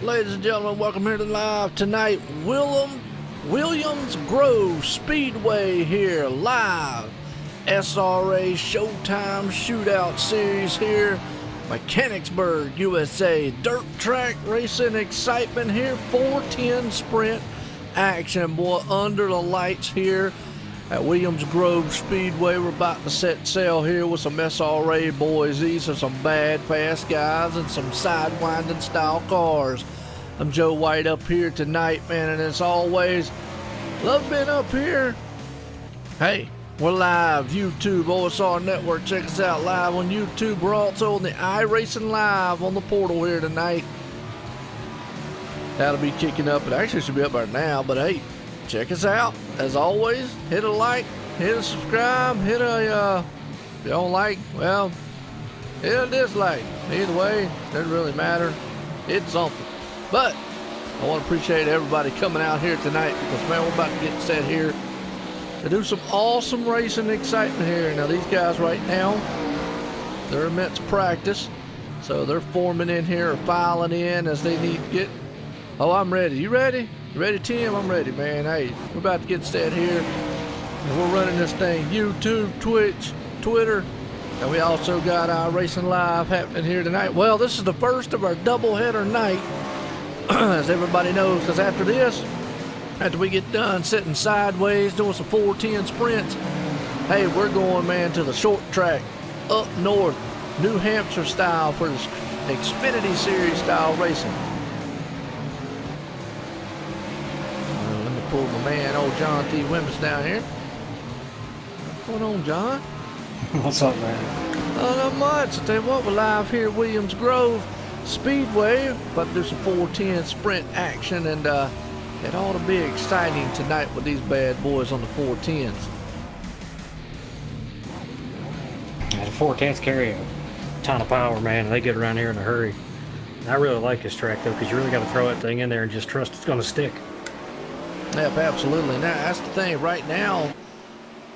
Ladies and gentlemen, welcome here to live tonight. Williams Grove Speedway here live. SRA Showtime Shootout series here. Mechanicsburg, USA. Dirt track racing excitement here. 410 sprint action, boy, under the lights here at Williams Grove Speedway. We're about to set sail here with some SRA boys. These are some bad, fast guys and some sidewinding style cars. I'm Joe White up here tonight, man, and as always, love being up here. Hey, we're live, YouTube, OSR Network. Check us out live on YouTube. We're also on the iRacing Live on the portal here tonight. That'll be kicking up. It actually should be up right now, but hey, check us out. As always, hit a like, hit a subscribe, hit a, if you don't like, well, hit a dislike. Either way, doesn't really matter. It's something. But I want to appreciate everybody coming out here tonight because, man, we're about to get set here to do some awesome racing excitement here. Now, these guys right now, they're immense practice, so they're forming in here or filing in as they need to get. Oh, I'm ready. You ready? You ready, Tim? I'm ready, man. Hey, we're about to get set here. And we're running this thing YouTube, Twitch, Twitter, and we also got our Racing Live happening here tonight. Well, this is the first of our doubleheader night, as everybody knows, because after this, after we get done sitting sideways doing some 410 sprints, hey, we're going, man, to the short track up north, New Hampshire style for the Xfinity Series style racing. Let me pull my man, old John T. Wimmis, down here. What's going on, John? What's up, man? Not much. I tell you what, we're live here at Williams Grove Speedway, about to do some 410 sprint action, and it ought to be exciting tonight with these bad boys on the 410s. Yeah, the 410s carry a ton of power, man. They get around here in a hurry. And I really like this track, though, because you really got to throw that thing in there and just trust it's going to stick. Yep, absolutely. Now, that's the thing. Right now,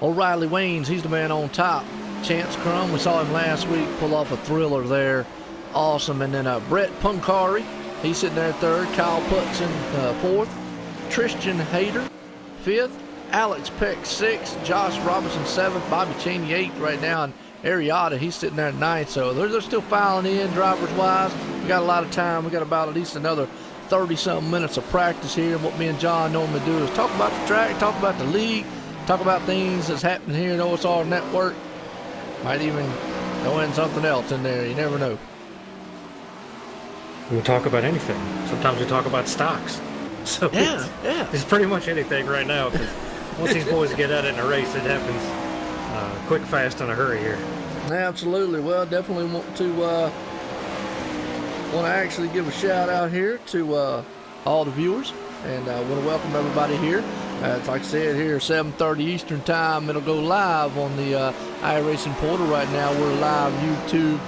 O'Reilly Waynes, he's the man on top. Chance Crum, we saw him last week pull off a thriller there. Awesome. And then Brett Punkari, he's sitting there third. Kyle Putson fourth. Tristan Hayter fifth. Alex Peck sixth. Josh Robinson seventh. Bobby Cheney eighth right now. And Arietta, he's sitting there at 9th, so they're still filing in drivers-wise. We got a lot of time. We got about at least another 30-something minutes of practice here. And what me and John normally do is talk about the track, talk about the league, talk about things that's happening here at OSR Network. Might even throw in something else in there. You never know. We'll talk about anything. Sometimes we talk about stocks. So it's pretty much anything right now. Once these boys get at it in a race, it happens quick, fast, in a hurry here. Absolutely. Well, definitely want to actually give a shout out here to all the viewers, and I want to welcome everybody here. It's like I said here, 7:30 Eastern Time. It'll go live on the iRacing portal right now. We're live YouTube.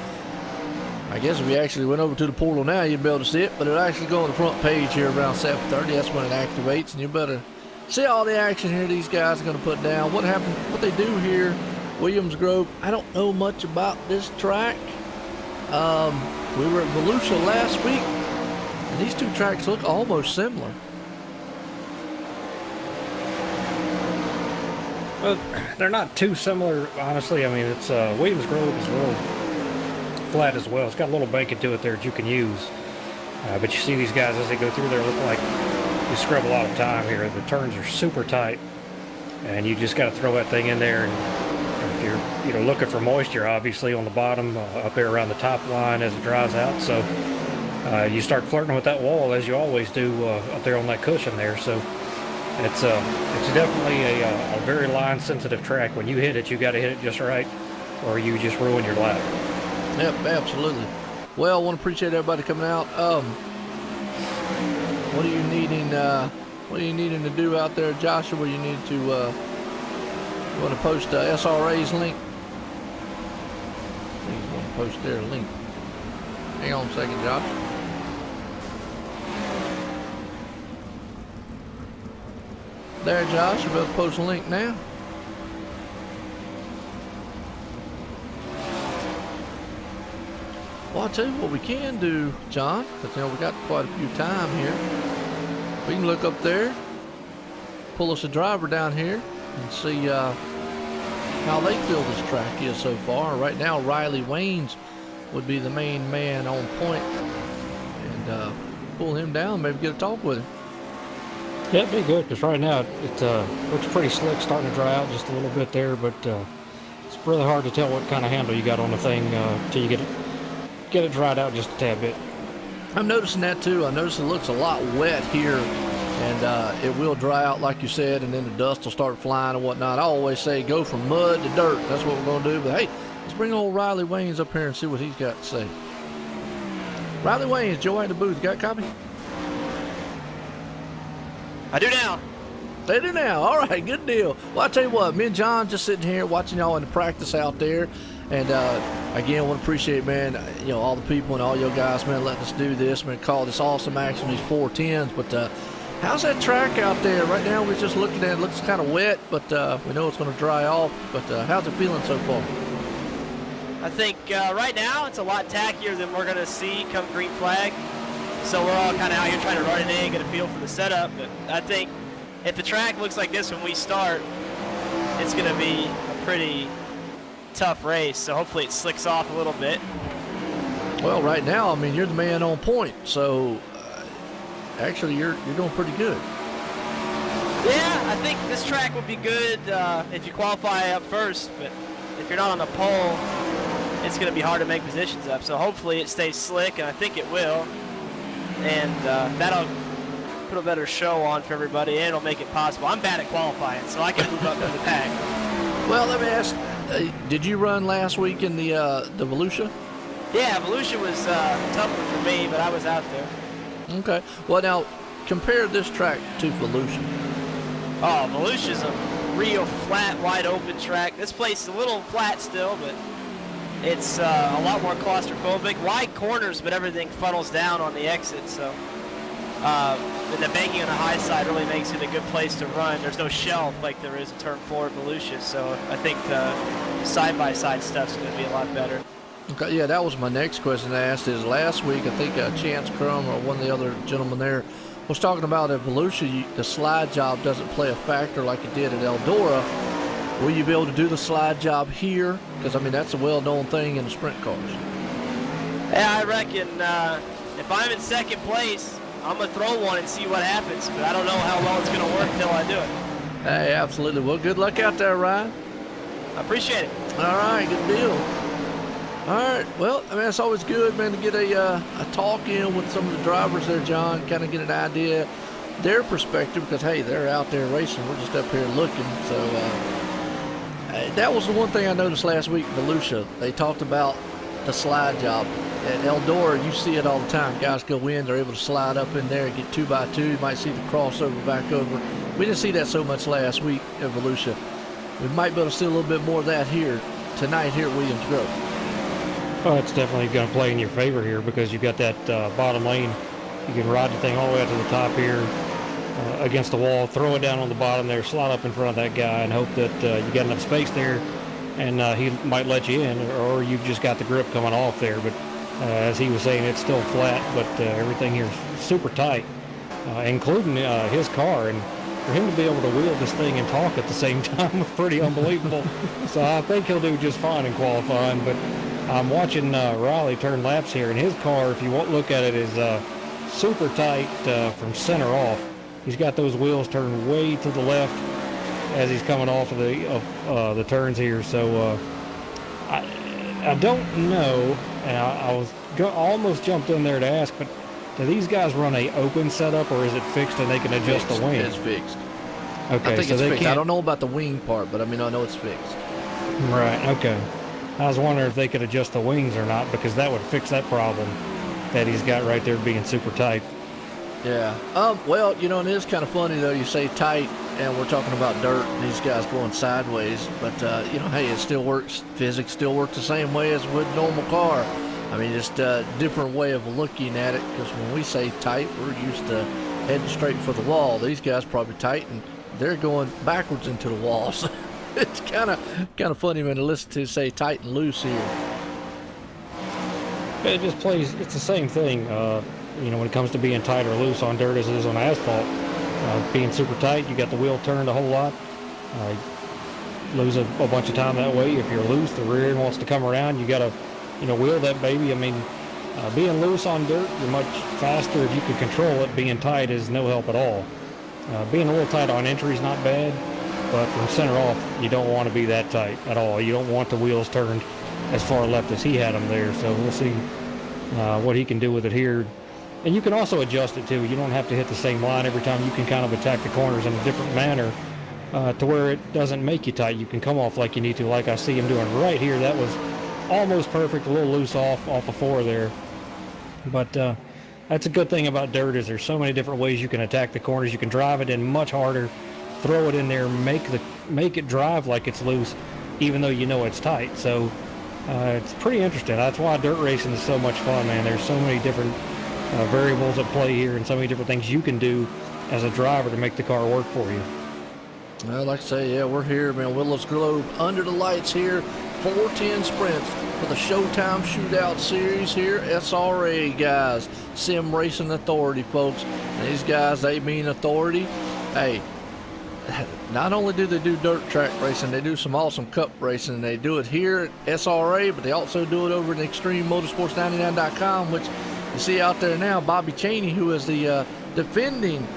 I guess if you actually went over to the portal now, you'd be able to see it, but it'll actually go on the front page here around 7:30. That's when it activates, and you better see all the action here these guys are going to put down. What happened, what they do here, Williams Grove, I don't know much about this track. We were at Volusia last week, and these two tracks look almost similar. Well, they're not too similar, honestly. I mean, it's Williams Grove is a little flat as well. It's got a little banking to it there that you can use. But you see these guys as they go through there look like you scrub a lot of time here. The turns are super tight, and you just got to throw that thing in there. And if you're looking for moisture, obviously on the bottom, up there around the top line as it dries out. So you start flirting with that wall as you always do up there on that cushion there. So it's definitely a very line sensitive track. When you hit it, you got to hit it just right, or you just ruin your lap. Yep, absolutely. Well, I want to appreciate everybody coming out. What are you needing to do out there, Joshua? You need to you want to post SRA's link? Please want to post their link. Hang on a second, Josh. There, Josh, you're about to post a link now. Well, I'll tell you what we can do, John, because we got quite a few time here. We can look up there, pull us a driver down here, and see how they feel this track is so far. Right now, Riley Waynes would be the main man on point, and pull him down, maybe get a talk with him. Yeah, it'd be good, because right now it looks pretty slick, starting to dry out just a little bit there, but it's really hard to tell what kind of handle you got on the thing till you get it dried out just a tad bit. I'm noticing that too. I notice it looks a lot wet here, and it will dry out like you said, and then the dust will start flying and whatnot. I always say go from mud to dirt. That's what we're going to do. But hey, let's bring old Riley Waynes up here and see what he's got to say. Riley Waynes, Joe in the booth. Got a copy? I do now. They do now. All right, good deal. Well, I tell you what, me and John just sitting here watching y'all in the practice out there. And again, I want to appreciate, man, all the people and all your guys, man, letting us do this, man, call this awesome action, these 410s. But how's that track out there? Right now, we're just looking at it. It looks kind of wet, but we know it's going to dry off. But how's it feeling so far? I think right now it's a lot tackier than we're going to see come green flag. So we're all kind of out here trying to run it in, get a feel for the setup. But I think if the track looks like this when we start, it's going to be a pretty tough race. So hopefully it slicks off a little bit. Well, right now, I mean, you're the man on point. So actually, you're doing pretty good. Yeah, I think this track would be good if you qualify up first. But if you're not on the pole, it's going to be hard to make positions up. So hopefully it stays slick, and I think it will. And that'll put a better show on for everybody, and it'll make it possible. I'm bad at qualifying, so I can move up to the pack. Well, let me ask, did you run last week in the Volusia? Yeah, Volusia was tougher for me, but I was out there. Okay. Well, now, compare this track to Volusia. Oh, Volusia's a real flat, wide open track. This place is a little flat still, but it's a lot more claustrophobic. Wide corners, but everything funnels down on the exit, so and the banking on the high side really makes it a good place to run. There's no shelf like there is in Turn 4 at Volusia, so I think the side-by-side stuff's going to be a lot better. Okay, yeah, that was my next question I asked. Is last week, I think Chance Crum or one of the other gentlemen there was talking about at Volusia, the slide job doesn't play a factor like it did at Eldora. Will you be able to do the slide job here? Because, I mean, that's a well-known thing in the sprint cars. Yeah, I reckon if I'm in second place, I'm going to throw one and see what happens. But I don't know how well it's going to work until I do it. Hey, absolutely. Well, good luck out there, Ryan. I appreciate it. All right, good deal. All right, well, I mean, it's always good, man, to get a talk in with some of the drivers there, John, kind of get an idea their perspective, because, hey, they're out there racing. We're just up here looking. So that was the one thing I noticed last week, Volusia. They talked about the slide job. At Eldora, you see it all the time. Guys go in, they're able to slide up in there and get 2x2. You might see the crossover back over. We didn't see that so much last week at Volusia. We might be able to see a little bit more of that here tonight here at Williams Grove. Well, it's definitely going to play in your favor here because you've got that bottom lane. You can ride the thing all the way out to the top here against the wall, throw it down on the bottom there, slide up in front of that guy and hope that you got enough space there and he might let you in, or you've just got the grip coming off there. But as he was saying, it's still flat, but everything here is super tight, including his car. And for him to be able to wheel this thing and talk at the same time was pretty unbelievable. So I think he'll do just fine in qualifying. But I'm watching Riley turn laps here, and his car, if you won't look at it, is super tight from center off. He's got those wheels turned way to the left as he's coming off of the turns here. So I don't know, and I was almost jumped in there to ask, but do these guys run a open setup, or is it fixed and they can adjust the wing? It's fixed. Okay, I think so it's they fixed. can't... I don't know about the wing part, but I mean, I know it's fixed. Right, okay. I was wondering if they could adjust the wings or not, because that would fix that problem that he's got right there being super tight. Yeah. Well, you know, it is kind of funny, though. You say tight, and we're talking about dirt, and these guys going sideways. But, you know, hey, it still works. Physics still work the same way as with a normal car. I mean, just a different way of looking at it, because when we say tight, we're used to heading straight for the wall. These guys probably tight, and they're going backwards into the wall. So it's kind of funny when to listen to say tight and loose here. It just plays, it's the same thing, you know, when it comes to being tight or loose on dirt as it is on asphalt. Being super tight, you got the wheel turned a whole lot. Lose a bunch of time that way. If you're loose, the rear end wants to come around. You got to, you know, wheel that baby. I mean, being loose on dirt, you're much faster if you can control it. Being tight is no help at all. Being a little tight on entry is not bad, but from center off, you don't want to be that tight at all. You don't want the wheels turned as far left as he had them there. So we'll see what he can do with it here. And you can also adjust it too. You don't have to hit the same line every time. You can kind of attack the corners in a different manner to where it doesn't make you tight. You can come off like you need to, like I see him doing right here. That was almost perfect, a little loose off of 4 there. But that's a good thing about dirt is there's so many different ways you can attack the corners. You can drive it in much harder, throw it in there, make it drive like it's loose, even though you know it's tight. So it's pretty interesting. That's why dirt racing is so much fun, man. There's so many different variables at play here and so many different things you can do as a driver to make the car work for you. Well, like I say, yeah, we're here, man, Willows Grove, under the lights here, 410 sprints for the Showtime Shootout Series here, SRA guys, Sim Racing Authority, folks. And these guys, they mean authority. Hey, not only do they do dirt track racing, they do some awesome cup racing. They do it here at SRA, but they also do it over at ExtremeMotorsports99.com, which you see out there now. Bobby Chaney, who is the defending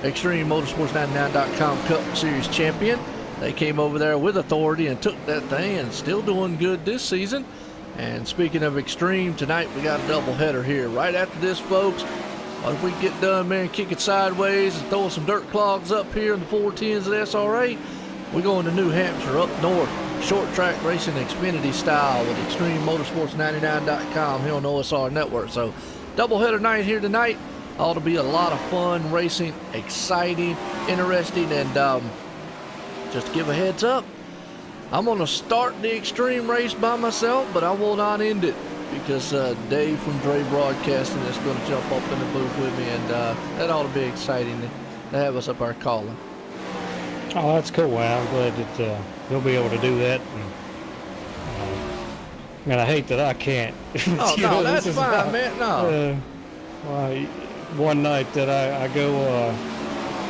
ExtremeMotorsports99.com Cup Series champion. They came over there with authority and took that thing, and still doing good this season. And speaking of Extreme, tonight we got a doubleheader here. Right after this, folks, if we get done, man, kick it sideways and throwing some dirt clogs up here in the 410s at SRA, we're going to New Hampshire up north. Short track racing Xfinity style with ExtremeMotorsports99.com here on OSR Network. So doubleheader night here tonight. Ought to be a lot of fun racing, exciting, interesting, and just to give a heads up, I'm going to start the Extreme race by myself, but I will not end it because Dave from Dre Broadcasting is going to jump up in the booth with me, and that ought to be exciting to have us up our calling. Oh, that's cool. Well, I'm glad that he'll be able to do that. And I hate that I can't. Oh, no, that's fine, man. No. One night that I go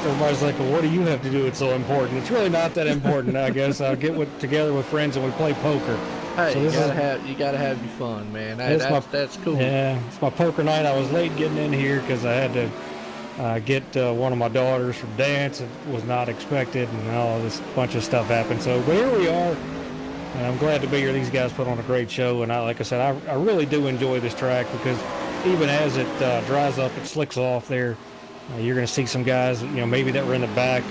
everybody's like, well, what do you have to do? It's so important. It's really not that important, I guess. I'll get together with friends and we play poker. Hey, So you gotta have your fun, man. That's cool. Yeah, it's my poker night. I was late getting in here because I had to get one of my daughters from dance. It was not expected, and all this bunch of stuff happened. So, but here we are, and I'm glad to be here. These guys put on a great show, and like I said, I really do enjoy this track because even as it dries up, it slicks off there. You're going to see some guys, maybe that were in the back,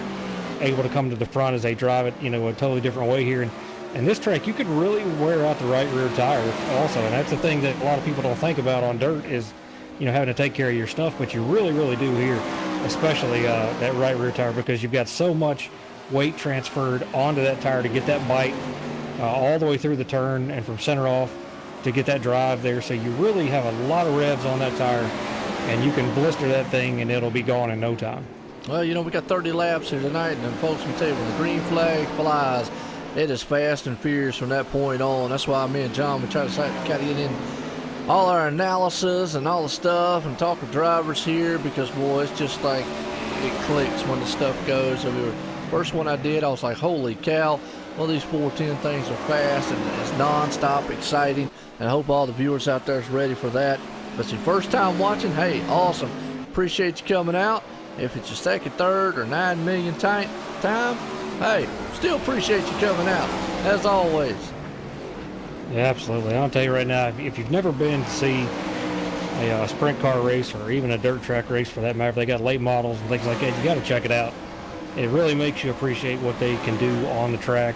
able to come to the front as they drive it, a totally different way here. And this track, you could really wear out the right rear tire also. And that's the thing that a lot of people don't think about on dirt is, having to take care of your stuff. But you really, really do here, especially that right rear tire, because you've got so much weight transferred onto that tire to get that bite all the way through the turn and from center off to get that drive there. So you really have a lot of revs on that tire, and you can blister that thing and it'll be gone in no time. Well, we got 30 laps here tonight, and folks can tell you when the green flag flies, it is fast and furious from that point on. That's why me and John, we try to kind of get in all our analysis and all the stuff and talk with drivers here because, boy, it's just like it clicks when the stuff goes. First one I did, I was like, holy cow, well, these 410 things are fast and it's non-stop exciting, and I hope all the viewers out there is ready for that. If it's your first time watching, hey, awesome. Appreciate you coming out. If it's your second, third, or 9 million time, hey, still appreciate you coming out, as always. Yeah, absolutely. I'll tell you right now, if you've never been to see a sprint car race or even a dirt track race for that matter, if they got late models and things like that, you got to check it out. It really makes you appreciate what they can do on the track,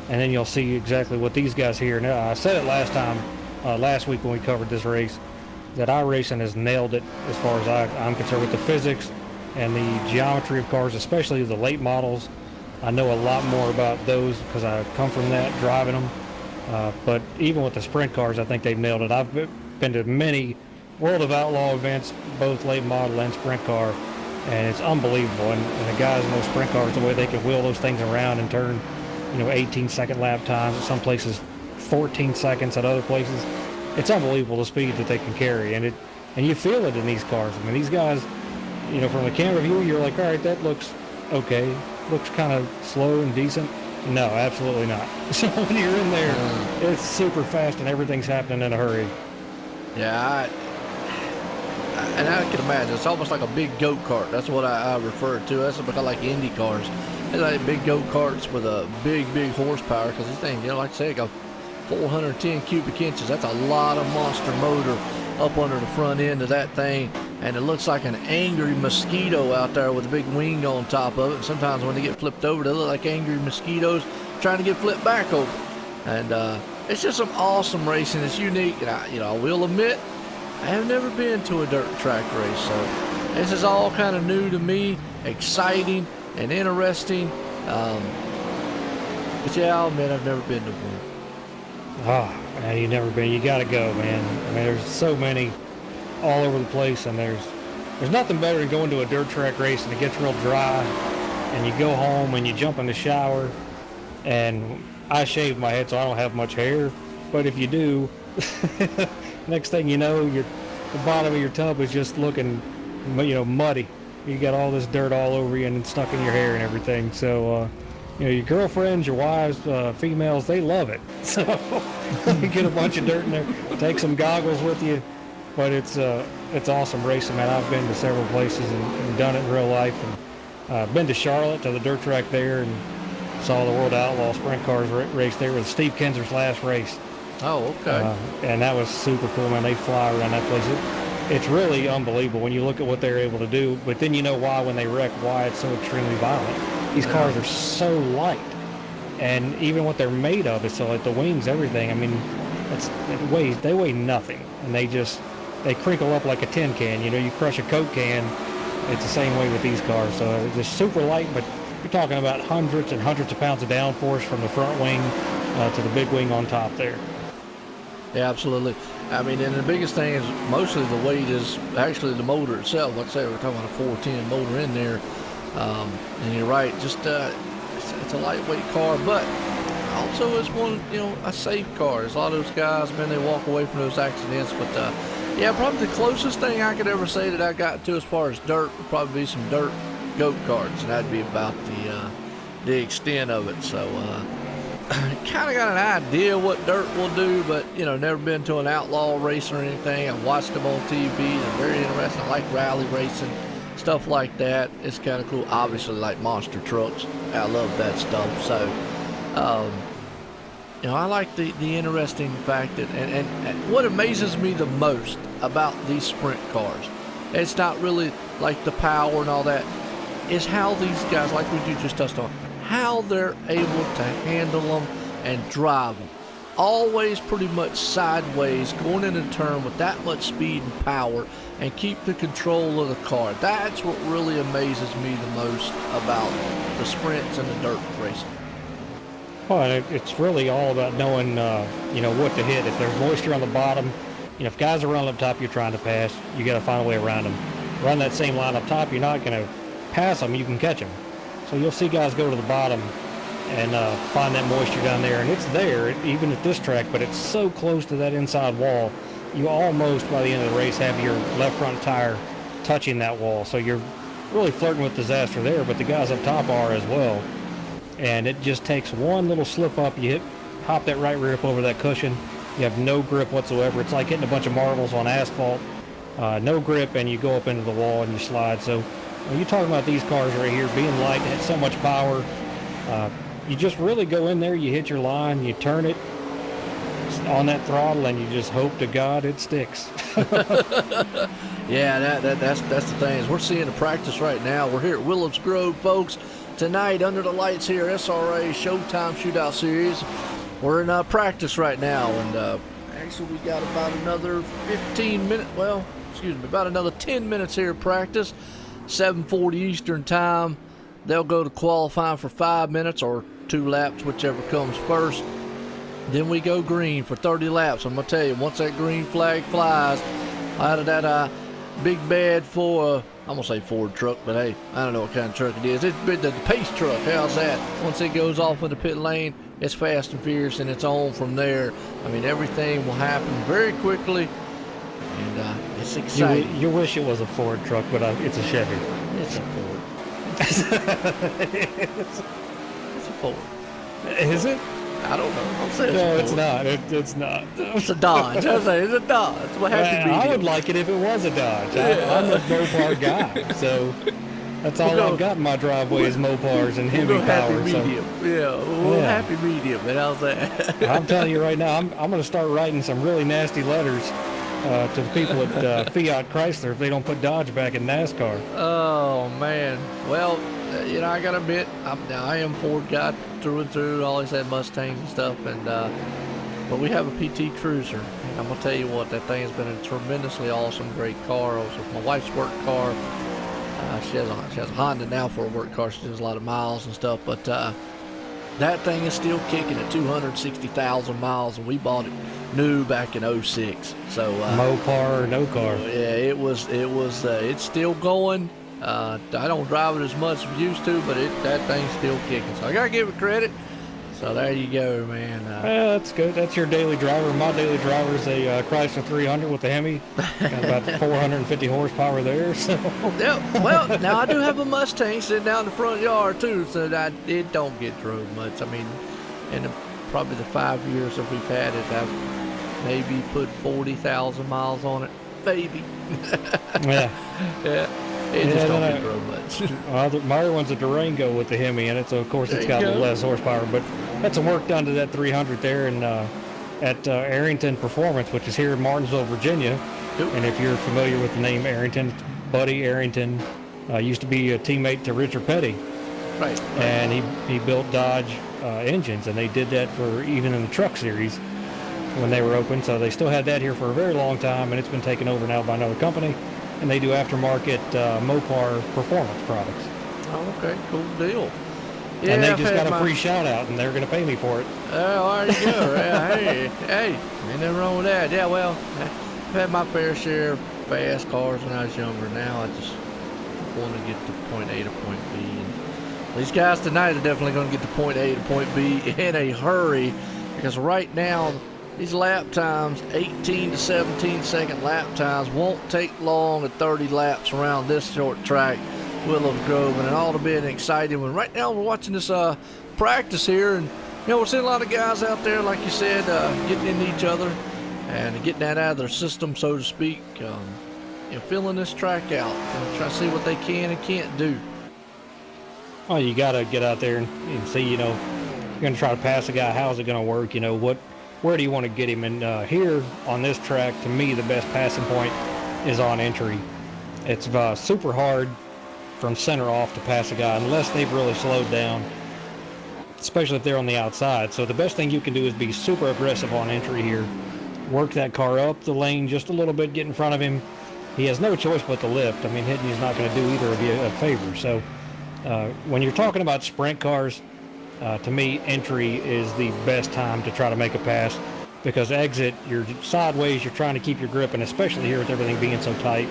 and then you'll see exactly what these guys here. Now, I said it last week when we covered this race, that iRacing has nailed it as far as I'm concerned with the physics and the geometry of cars, especially the late models. I know a lot more about those because I come from that, driving them. But even with the sprint cars, I think they've nailed it. I've been to many World of Outlaw events, both late model and sprint car, and it's unbelievable. And the guys in those sprint cars, the way they can wheel those things around and turn, 18-second lap times, at some places 14 seconds at other places. It's unbelievable the speed that they can carry, and you feel it in these cars. I mean, these guys, from the camera view, you're like, all right, that looks okay, looks kind of slow and decent. No, absolutely not. So when you're in there, it's super fast and everything's happening in a hurry. Yeah, and I can imagine it's almost like a big go-kart. That's what I refer to. That's what I like Indy cars. It's like big go-karts with a big horsepower, because this thing, like I say, got 410 cubic inches. That's a lot of monster motor up under the front end of that thing, and it looks like an angry mosquito out there with a big wing on top of it. And sometimes when they get flipped over, they look like angry mosquitoes trying to get flipped back over. And it's just some awesome racing. It's unique, and I will admit, I have never been to a dirt track race, so this is all kind of new to me, exciting and interesting. But yeah, I'll admit I've never been to one. Oh, man, you've never been. You got to go, man. I mean, there's so many all over the place, and there's nothing better than going to a dirt track race and it gets real dry, and you go home and you jump in the shower, and I shave my head so I don't have much hair, but if you do, next thing you know, the bottom of your tub is just looking, muddy. You got all this dirt all over you and it's stuck in your hair and everything. So, your girlfriends, your wives, females, they love it. So you get a bunch of dirt in there, take some goggles with you. But it's awesome racing, man. I've been to several places and done it in real life. And been to Charlotte to the dirt track there and saw the World Outlaw Sprint Cars race there with Steve Kinser's last race. Oh, okay. And that was super cool, man. They fly around that place. It's really unbelievable when you look at what they're able to do. But then you know why when they wreck, why it's so extremely violent. These cars are so light. And even what they're made of is so light. The wings, everything. I mean, they weigh nothing. And they crinkle up like a tin can. You crush a Coke can, it's the same way with these cars. So they're super light, but you're talking about hundreds and hundreds of pounds of downforce from the front wing to the big wing on top there. Yeah, absolutely. I mean, and the biggest thing is mostly the weight is actually the motor itself. Like I say, we're talking about a 410 motor in there. And you're right, just it's a lightweight car, but also it's one, a safe car. There's a lot of those guys, man, they walk away from those accidents, but yeah, probably the closest thing I could ever say that I got to as far as dirt would probably be some dirt go-karts, and that'd be about the extent of it. So kind of got an idea what dirt will do, but never been to an outlaw race or anything. I've watched them on TV. They're very interesting. I like rally racing, stuff like that. It's kind of cool. Obviously, like monster trucks. I love that stuff. So I like the interesting fact that, and what amazes me the most about these sprint cars, it's not really like the power and all that, is how these guys, like we just touched on, how they're able to handle them and drive them. Always pretty much sideways, going in a turn with that much speed and power, and keep the control of the car. That's what really amazes me the most about the sprints and the dirt racing. Well, it's really all about knowing, what to hit. If there's moisture on the bottom, if guys are running up top you're trying to pass, you got to find a way around them. Run that same line up top, you're not going to pass them, you can catch them. So you'll see guys go to the bottom and find that moisture down there, and it's there, even at this track, but it's so close to that inside wall, you almost, by the end of the race, have your left front tire touching that wall. So you're really flirting with disaster there, but the guys up top are as well. And it just takes one little slip up, you hop that right rear up over that cushion, you have no grip whatsoever. It's like hitting a bunch of marbles on asphalt, no grip, and you go up into the wall and you slide. So when you're talking about these cars right here being light, it has so much power, you just really go in there, you hit your line, you turn it on that throttle, and you just hope to God it sticks. Yeah, that's the thing, is we're seeing the practice right now. We're here at Willows Grove, folks. Tonight, under the lights here, SRA Showtime Shootout Series. We're in practice right now, and actually we got about another 15 minutes, about another 10 minutes here of practice. 7:40 Eastern time. They'll go to qualifying for 5 minutes or 2 laps, whichever comes first. Then we go green for 30 laps. I'm gonna tell you, once that green flag flies out of that big bed for I'm gonna say Ford truck, but hey, I don't know what kind of truck it is. It's the pace truck. How's that? Once it goes off in the pit lane, it's fast and fierce, and it's on from there. I mean, everything will happen very quickly, and it's exciting. You wish it was a Ford truck, but it's a Chevy. It's a Ford. It's a Ford. Is it? I don't know. I'm saying no, it's not. It's not. It's a Dodge. I say it's a Dodge. It's what happy medium. I would like it if it was a Dodge. Yeah. I'm a Mopar guy, so that's all I've got in my driveway is Mopars and Hemi power. Happy medium. Happy medium. And how's that? I'm telling you right now, I'm going to start writing some really nasty letters to the people at Fiat Chrysler if they don't put Dodge back in NASCAR. Oh man. Well, I gotta admit, I am Ford guy through and through. Always had Mustangs and stuff, and but we have a PT Cruiser, and I'm gonna tell you what, that thing has been a tremendously awesome, great car. Also, my wife's work car. She has a Honda now for a work car. She does a lot of miles and stuff, but that thing is still kicking at 260,000 miles, and we bought it new back in 06. So Mopar or no car. Yeah, it's still going. I don't drive it as much as we used to, but that thing's still kicking. So I gotta give it credit. So there you go, man. Yeah, that's good. That's your daily driver. My daily driver is a Chrysler 300 with a Hemi. Got about 450 horsepower there. So. Yeah, well, now I do have a Mustang sitting down in the front yard too, so it don't get drove much. I mean, in probably the 5 years that we've had it, I've maybe put 40,000 miles on it, maybe. Yeah. Yeah. It just don't get drove much. My other one's a Durango with the Hemi in it, so of course it's got a little less horsepower, but had some work done to that 300 there and at Arrington Performance, which is here in Martinsville, Virginia. Yep. And if you're familiar with the name Arrington, Buddy Arrington used to be a teammate to Richard Petty. Right. And he built Dodge engines, and they did that for even in the truck series when they were open, so they still had that here for a very long time, and it's been taken over now by another company. And they do aftermarket Mopar performance products. Oh, okay, cool deal. Yeah, and they just got a free shout out, and they're going to pay me for it. Oh, there you go. Yeah, hey, ain't nothing wrong with that. Yeah, well, I've had my fair share of fast cars when I was younger. Now I just want to get to point A to point B. And these guys tonight are definitely going to get to point A to point B in a hurry, because right now, these lap times, 18 to 17 second lap times, won't take long at 30 laps around this short track. Willows Grove, and it ought to be exciting one. Right now we're watching this practice here, and we're seeing a lot of guys out there, like you said, getting into each other and getting that out of their system, so to speak. Filling this track out, trying to see what they can and can't do. Well, you got to get out there and see, you're going to try to pass a guy. How's it going to work? Where do you want to get him? And here on this track, to me, the best passing point is on entry. It's super hard from center off to pass a guy unless they've really slowed down, especially if they're on the outside. So the best thing you can do is be super aggressive on entry here. Work that car up the lane just a little bit, get in front of him. He has no choice but to lift. I mean, hitting is not going to do either of you a favor. So when you're talking about sprint cars, to me, entry is the best time to try to make a pass, because exit, you're sideways, you're trying to keep your grip, and especially here with everything being so tight,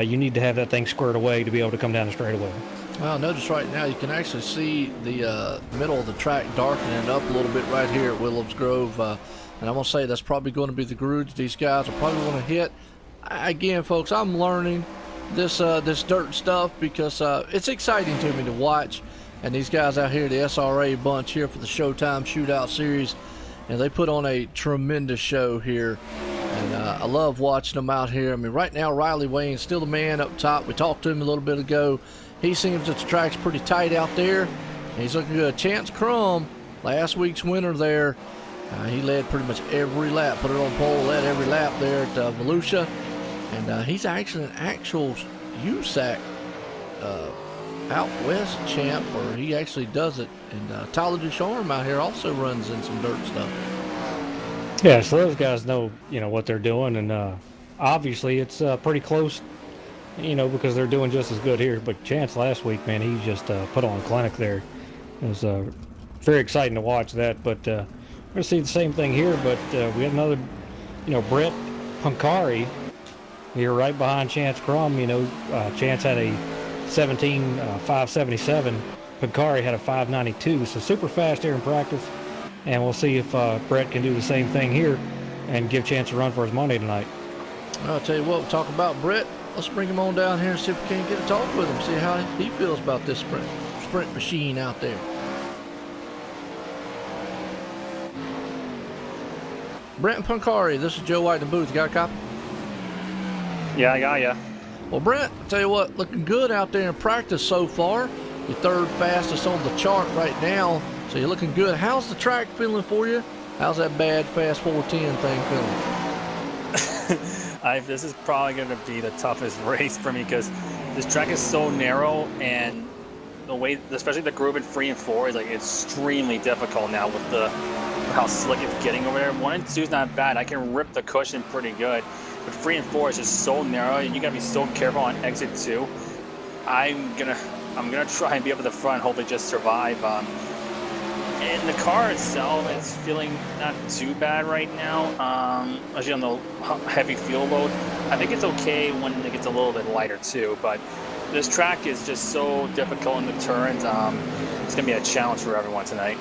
you need to have that thing squared away to be able to come down the straightaway. Well, notice right now you can actually see the middle of the track darkening up a little bit right here at Willows Grove. And I'm going to say that's probably going to be the grooves these guys are probably going to hit. Again, folks, I'm learning this dirt stuff because it's exciting to me to watch. And these guys out here, the SRA bunch here for the Showtime Shootout series, and they put on a tremendous show here. And I love watching them out here. I mean, right now, Riley Wayne's still the man up top. We talked to him a little bit ago. He seems that the track's pretty tight out there. And he's looking good. Chance Crum, last week's winner there, he led pretty much every lap. Put it on pole, led every lap there at Volusia. And he's actually an actual USAC out west champ, or he actually does it. And Tyler Ducharme out here also runs in some dirt stuff. Yeah, so those guys know, what they're doing, and obviously it's pretty close, because they're doing just as good here. But Chance last week, man, he just put on a clinic there. It was very exciting to watch that. But we're going to see the same thing here, but we have another, Brett Pancari here right behind Chance Crum. Chance had a 577. Pancari had a 592, so super fast here in practice. And we'll see if Brett can do the same thing here and give Chance a run for his money tonight. Well, I'll tell you what, we'll talk about Brett. Let's bring him on down here and see if we can get a talk with him, see how he feels about this sprint machine out there. Brent Pancari, this is Joe White in the booth. Got a copy? Yeah, I got ya. Well, Brent, I'll tell you what, looking good out there in practice so far. You're third fastest on the chart right now. So you're looking good. How's the track feeling for you? How's that bad fast 410 thing feeling? This is probably going to be the toughest race for me because this track is so narrow, and the way, especially the groove in 3 and 4, is like extremely difficult now with how slick it's getting over there. 1 and 2 is not bad. I can rip the cushion pretty good, but 3 and 4 is just so narrow, and you got to be so careful on exit 2. I'm gonna try and be up at the front, hopefully just survive. And the car itself is feeling not too bad right now, especially on the heavy fuel load. I think it's okay when it gets a little bit lighter too, but this track is just so difficult in the turns. It's going to be a challenge for everyone tonight.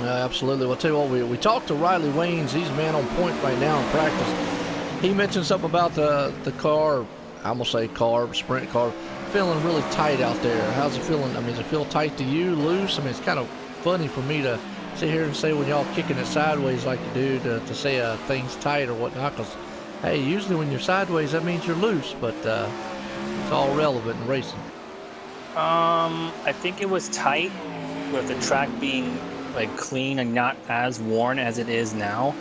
Absolutely. Well, I'll tell you what, we talked to Riley Waynes. He's a man on point right now in practice. He mentioned something about the car, I'm going to say car, sprint car, feeling really tight out there. How's it feeling? I mean, does it feel tight to you, loose? I mean, it's kind of funny for me to sit here and say when y'all kicking it sideways like you do to say things tight or whatnot, because, hey, usually when you're sideways, that means you're loose, but it's all relevant in racing. I think it was tight with the track being like clean and not as worn as it is now.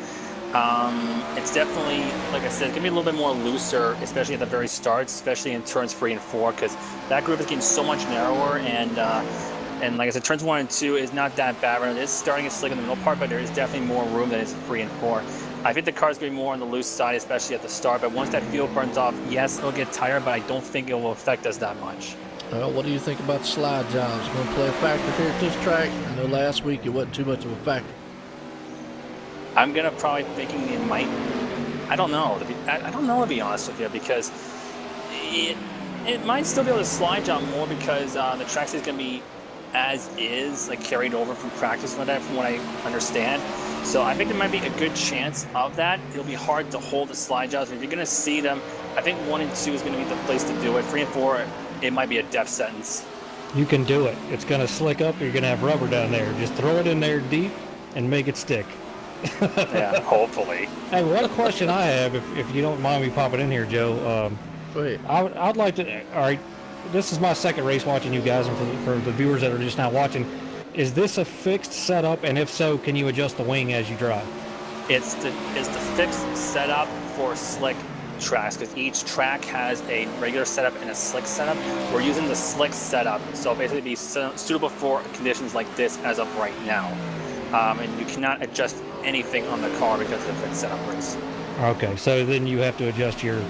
It's definitely, like I said, it's gonna be a little bit more looser, especially at the very start, especially in turns 3 and 4, because that group is getting so much narrower, and like I said, turns 1 and 2 is not that bad. Right? It's starting to slick in the middle part, but there is definitely more room than it's 3 and 4. I think the car's going to be more on the loose side, especially at the start, but once that fuel burns off, yes, it'll get tired, but I don't think it will affect us that much. Well, what do you think about the slide jobs? Going to play a factor here at this track? I know last week it wasn't too much of a factor. I'm going to probably thinking it might. I don't know. I don't know, to be honest with you, because it might still be able to slide jump more because the track is going to be as is, like carried over from practice from what I understand. So I think there might be a good chance of that. It'll be hard to hold the slide jobs. If you're going to see them, I think 1 and 2 is going to be the place to do it. 3 and 4, it might be a death sentence. You can do it. It's going to slick up. You're going to have rubber down there. Just throw it in there deep and make it stick. Yeah, hopefully. Hey, what a question I have, if you don't mind me popping in here, Joe. Go ahead. I'd like to. All right, this is my second race watching you guys, and for the viewers that are just now watching, is this a fixed setup? And if so, can you adjust the wing as you drive? It's the fixed setup for slick tracks, because each track has a regular setup and a slick setup. We're using the slick setup, so basically be suitable for conditions like this as of right now. And you cannot adjust anything on the car because of the fixed setup race. Okay, so then you have to adjust your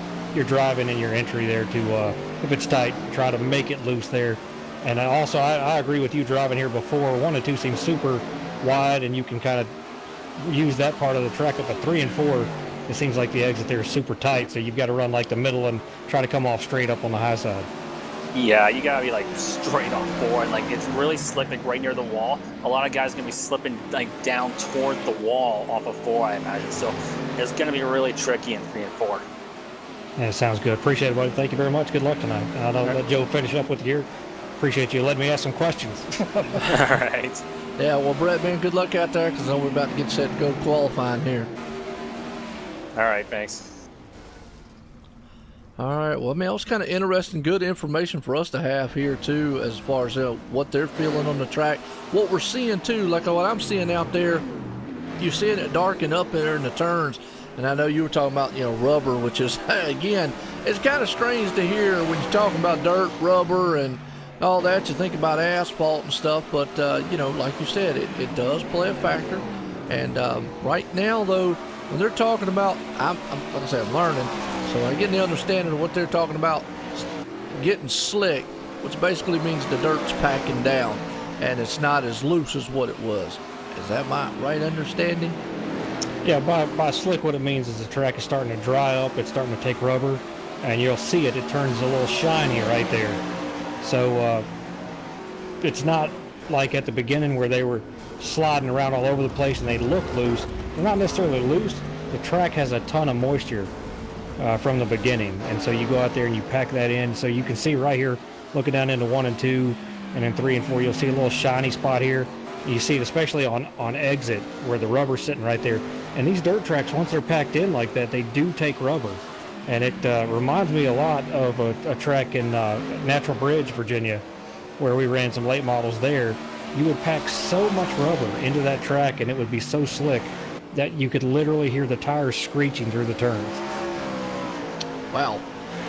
driving and your entry there to, if it's tight, try to make it loose there. And I agree with you driving here before. 1 and 2 seems super wide, and you can kind of use that part of the track. Up at 3 and 4, it seems like the exit there is super tight, so you've got to run like the middle and try to come off straight up on the high side. Yeah, you gotta be like straight on 4, and like it's really slick, like right near the wall. A lot of guys are gonna be slipping like down toward the wall off of 4, I imagine. So it's gonna be really tricky in 3 and 4. Yeah, sounds good. Appreciate it, buddy. Thank you very much. Good luck tonight. I'll let Joe finish up with you. Appreciate you letting me ask some questions. All right. Yeah, well, Brett, man, good luck out there, because I know we're about to get set to go qualifying here. All right, thanks. All right, well, man, it was kind of interesting, good information for us to have here, too, as far as what they're feeling on the track. What we're seeing, too, like what I'm seeing out there, you're seeing it darken up there in the turns. And I know you were talking about, rubber, which is, again, it's kind of strange to hear when you're talking about dirt, rubber, and all that. You think about asphalt and stuff, but, like you said, it does play a factor. And right now, though, when they're talking about, I'm like I said, I'm learning, so I get the understanding of what they're talking about getting slick, which basically means the dirt's packing down, and it's not as loose as what it was. Is that my right understanding? Yeah, by slick, what it means is the track is starting to dry up, it's starting to take rubber, and you'll see it turns a little shiny right there. So it's not like at the beginning where they were sliding around all over the place and they look loose. They're not necessarily loose. The track has a ton of moisture from the beginning, and so you go out there and you pack that in. So you can see right here, looking down into 1 and 2, and then 3 and 4, you'll see a little shiny spot here. You see it especially on exit where the rubber's sitting right there. And these dirt tracks, once they're packed in like that, they do take rubber. And it reminds me a lot of a track in Natural Bridge, Virginia, where we ran some late models there. You would pack so much rubber into that track, and it would be so slick that you could literally hear the tires screeching through the turns. Wow.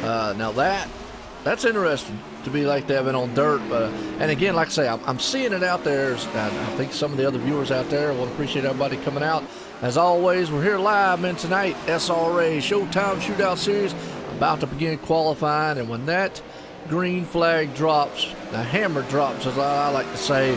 Now that's interesting to be like that on dirt. And again, like I say, I'm seeing it out there. I think some of the other viewers out there will appreciate everybody coming out. As always, we're here live, man, tonight. SRA Showtime Shootout Series about to begin qualifying. And when that green flag drops, the hammer drops, as I like to say,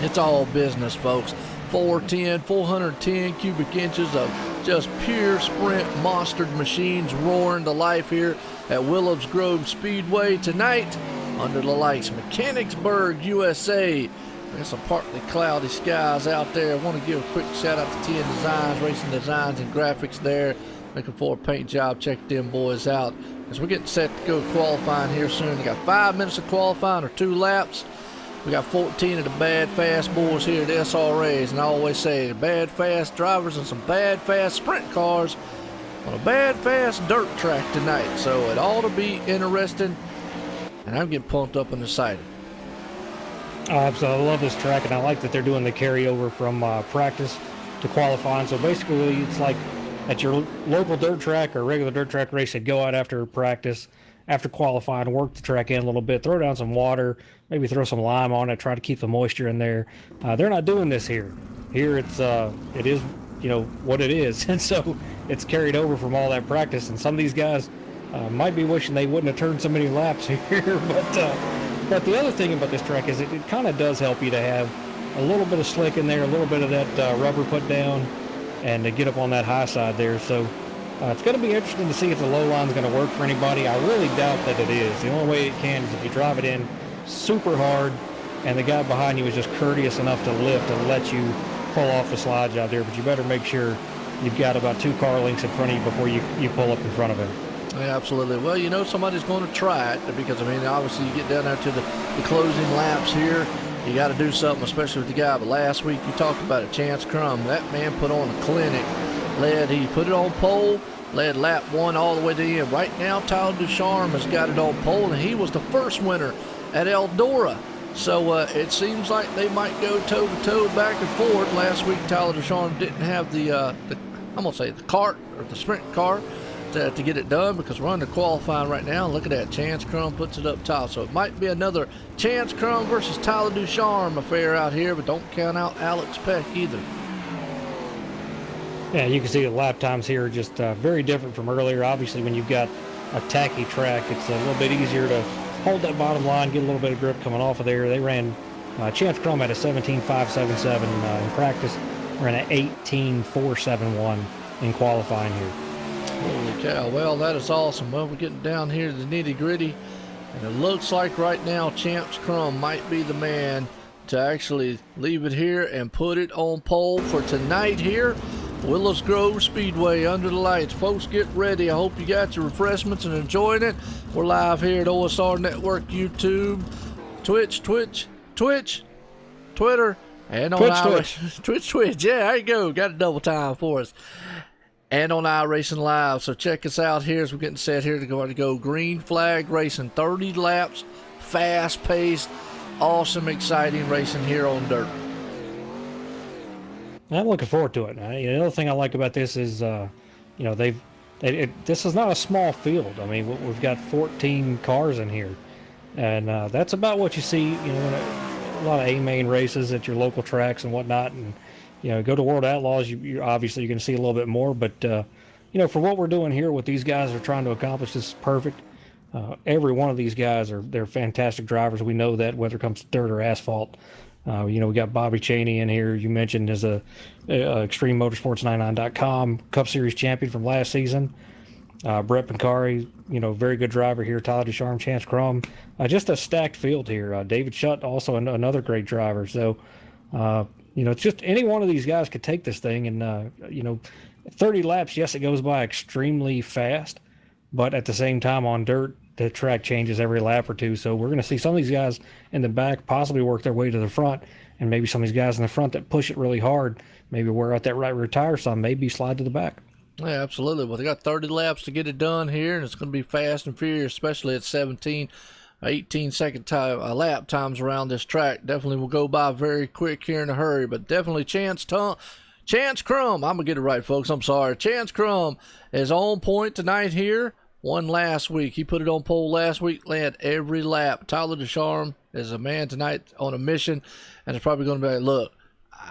it's all business, folks. 410 cubic inches of just pure sprint monstered machines roaring to life here at Willows Grove Speedway tonight under the lights. Mechanicsburg, USA. There's some partly cloudy skies out there. I want to give a quick shout out to TN Designs, Racing Designs and Graphics there. Looking for a paint job. Check them boys out as we're getting set to go qualifying here soon. You got 5 minutes of qualifying or 2 laps. We got 14 of the bad, fast boys here at SRAs, and I always say bad, fast drivers and some bad, fast sprint cars on a bad, fast dirt track tonight. So it ought to be interesting, and I'm getting pumped up and excited. Oh, absolutely. I love this track, and I like that they're doing the carryover from practice to qualifying. So basically, it's like at your local dirt track or regular dirt track race, they'd go out after practice, after qualifying, work the track in a little bit, throw down some water, maybe throw some lime on it, try to keep the moisture in there. They're not doing this here. Here it is, what it is. And so it's carried over from all that practice. And some of these guys might be wishing they wouldn't have turned so many laps here. But the other thing about this track is it kind of does help you to have a little bit of slick in there, a little bit of that rubber put down, and to get up on that high side there. So it's going to be interesting to see if the low line is going to work for anybody. I really doubt that it is. The only way it can is if you drive it in super hard and the guy behind you is just courteous enough to lift and let you pull off the slide job there. But you better make sure you've got about 2 car lengths in front of you before you pull up in front of him. Yeah, absolutely. Well, you know somebody's going to try it because, I mean, obviously you get down there to the closing laps here. You got to do something, especially with the guy. But last week you talked about it, Chance Crum. That man put on a clinic. He put it on pole, led lap 1 all the way to the end. Right now, Tyler Ducharme has got it on pole, and he was the first winner at Eldora. So it seems like they might go toe-to-toe back and forth. Last week, Tyler Ducharme didn't have the I'm going to say the cart or the sprint car to get it done because we're under qualifying right now. Look at that. Chance Crum puts it up top. So it might be another Chance Crum versus Tyler Ducharme affair out here, but don't count out Alex Peck either. Yeah, you can see the lap times here are just very different from earlier. Obviously, when you've got a tacky track, it's a little bit easier to hold that bottom line, get a little bit of grip coming off of there. They ran Chance Crum at a 17.577 in practice. Ran at 18.471 in qualifying here. Holy cow. Well, that is awesome. Well, we're getting down here to the nitty-gritty, and it looks like right now Chance Crum might be the man to actually leave it here and put it on pole for tonight here. Willows Grove Speedway under the lights. Folks, get ready. I hope you got your refreshments and enjoying it. We're live here at OSR Network, YouTube, Twitch, Twitter, and on Twitch. Yeah, there you go. Got a double time for us. And on iRacing Live. So check us out here as we're getting set here to go green flag racing. 30 laps, fast-paced, awesome, exciting racing here on dirt. I'm looking forward to it. The other thing I like about this is, this is not a small field. I mean, we've got 14 cars in here, and that's about what you see. A lot of A-main races at your local tracks and whatnot, and go to World Outlaws. You're obviously going to see a little bit more, but for what we're doing here, what these guys are trying to accomplish, this is perfect. Every one of these guys they're fantastic drivers. We know that whether it comes to dirt or asphalt. We got Bobby Chaney in here. You mentioned as a Extreme Motorsports 99.com Cup Series champion from last season. Brett Pancari, very good driver here. Tyler Ducharme, Chance Crum. Just a stacked field here. David Shutt, also another great driver. So, it's just any one of these guys could take this thing and, 30 laps, yes, it goes by extremely fast, but at the same time on dirt, the track changes every lap or two. So we're going to see some of these guys in the back possibly work their way to the front, and maybe some of these guys in the front that push it really hard, maybe wear out that right rear tire some, maybe slide to the back. Yeah, absolutely. Well, they got 30 laps to get it done here, and it's going to be fast and furious, especially at 18-second lap times around this track. Definitely will go by very quick here in a hurry, but definitely Chance Crum. I'm going to get it right, folks. I'm sorry. Chance Crum is on point tonight here. Won last week. He put it on pole last week, led every lap. Tyler Ducharme is a man tonight on a mission, and it's probably going to be like, look,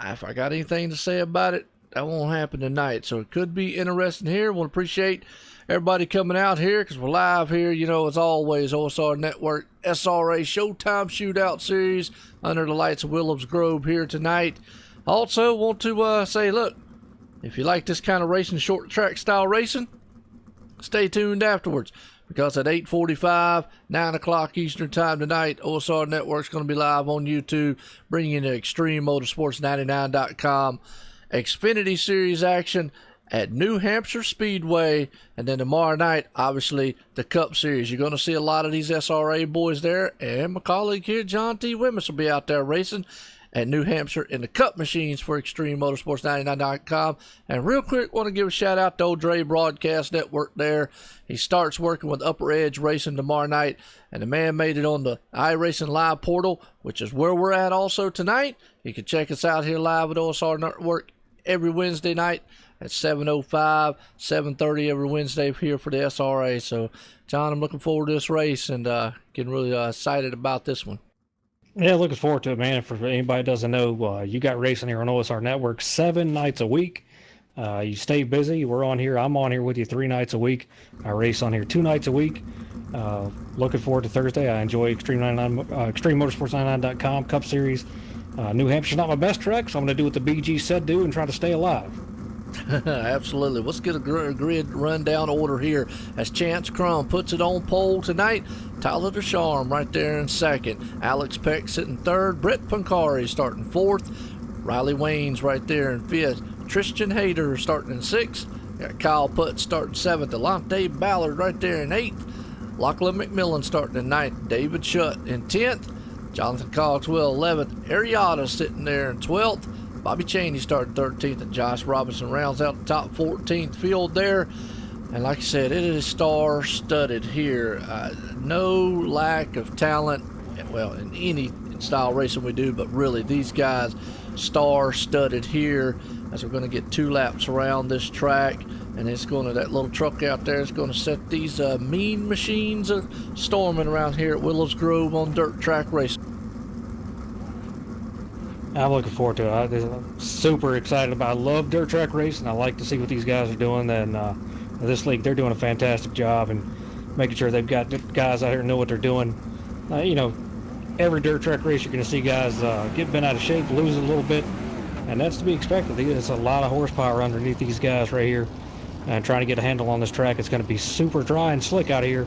if I got anything to say about it, that won't happen tonight. So it could be interesting here. We'll appreciate everybody coming out here because we're live here, as always, OSR Network, SRA Showtime Shootout Series under the lights of Willows Grove here tonight. Also want to say, look, if you like this kind of racing, short track style racing, stay tuned afterwards because at 8:45, 9 o'clock Eastern time tonight, OSR Network's going to be live on YouTube, bringing you the Extreme Motorsports 99.com Xfinity Series action at New Hampshire Speedway. And then tomorrow night, obviously, the Cup Series. You're going to see a lot of these SRA boys there, and my colleague here, John T. Wimmis, will be out there racing at New Hampshire in the Cup machines for Extreme Motorsports 99.com. And real quick, want to give a shout out to old Dre Broadcast Network there. He starts working with Upper Edge Racing tomorrow night, and the man made it on the iRacing Live portal, which is where we're at also tonight. You can check us out here live at OSR Network every Wednesday night at 7:05, 7:30 every Wednesday here for the SRA. So, John, I'm looking forward to this race and getting really excited about this one. Yeah, looking forward to it, man. For anybody that doesn't know, you got racing here on OSR Network 7 nights a week. You stay busy. We're on here. I'm on here with you 3 nights a week. I race on here 2 nights a week. Looking forward to Thursday. I enjoy Extreme Motorsports 99.com Cup Series. New Hampshire's not my best track, so I'm going to do what the BG said do and try to stay alive. Absolutely. Let's get a grid rundown order here as Chance Crum puts it on pole tonight. Tyler Ducharme right there in second. Alex Peck sitting third. Brett Pancari starting fourth. Riley Wayne's right there in fifth. Tristan Hayter starting in sixth. Got Kyle Putt starting 7th. Delonte Ballard right there in 8th. Lachlan McMillan starting in 9th. David Shutt in 10th. Jonathan Cogswell 11th. Arietta sitting there in 12th. Bobby Chaney starting 13th. And Josh Robinson rounds out the top 14th field there. And like I said, it is star-studded here. No lack of talent, well, in any style racing we do, but really these guys star-studded here as we're going to get 2 laps around this track. And it's going to, that little truck out there is going to set these mean machines storming around here at Willows Grove on dirt track racing. I'm looking forward to it. I'm super excited about it. I love dirt track racing. I like to see what these guys are doing. And this league, they're doing a fantastic job and making sure they've got guys out here who know what they're doing. You know, every dirt track race, you're going to see guys get bent out of shape, lose a little bit, and that's to be expected. There's a lot of horsepower underneath these guys right here. And trying to get a handle on this track, it's going to be super dry and slick out here.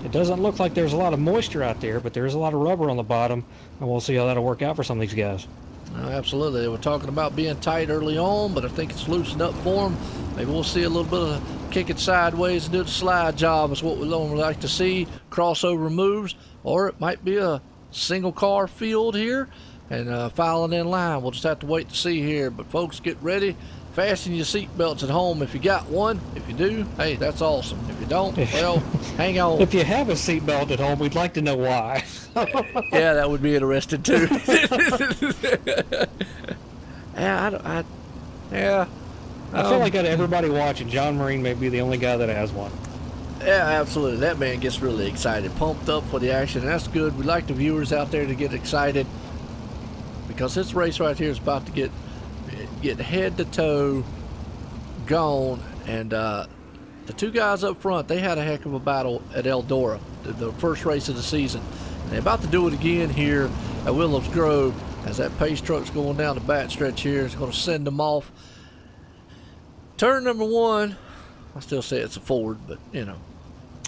It doesn't look like there's a lot of moisture out there, but there is a lot of rubber on the bottom, and we'll see how that'll work out for some of these guys. Absolutely. They were talking about being tight early on, but I think it's loosened up for them. Maybe we'll see a little bit of kick it sideways and do the slide job is what we normally like to see. Crossover moves, or it might be a single car field here and filing in line. We'll just have to wait to see here. But folks, get ready. Fasten your seat belts at home if you got one. If you do, hey, that's awesome. If you don't, well, hang on. If you have a seat belt at home, we'd like to know why. Yeah, that would be interesting too. I feel like out of everybody watching, John Marine may be the only guy that has one. Yeah, absolutely. That man gets really excited, pumped up for the action, and that's good. We like the viewers out there to get excited because this race right here is about to get head to toe gone. And the 2 guys up front, they had a heck of a battle at Eldora, the first race of the season. And they're about to do it again here at Willows Grove as that pace truck's going down the back stretch here. It's going to send them off. Turn number 1, I still say it's a Ford, but you know.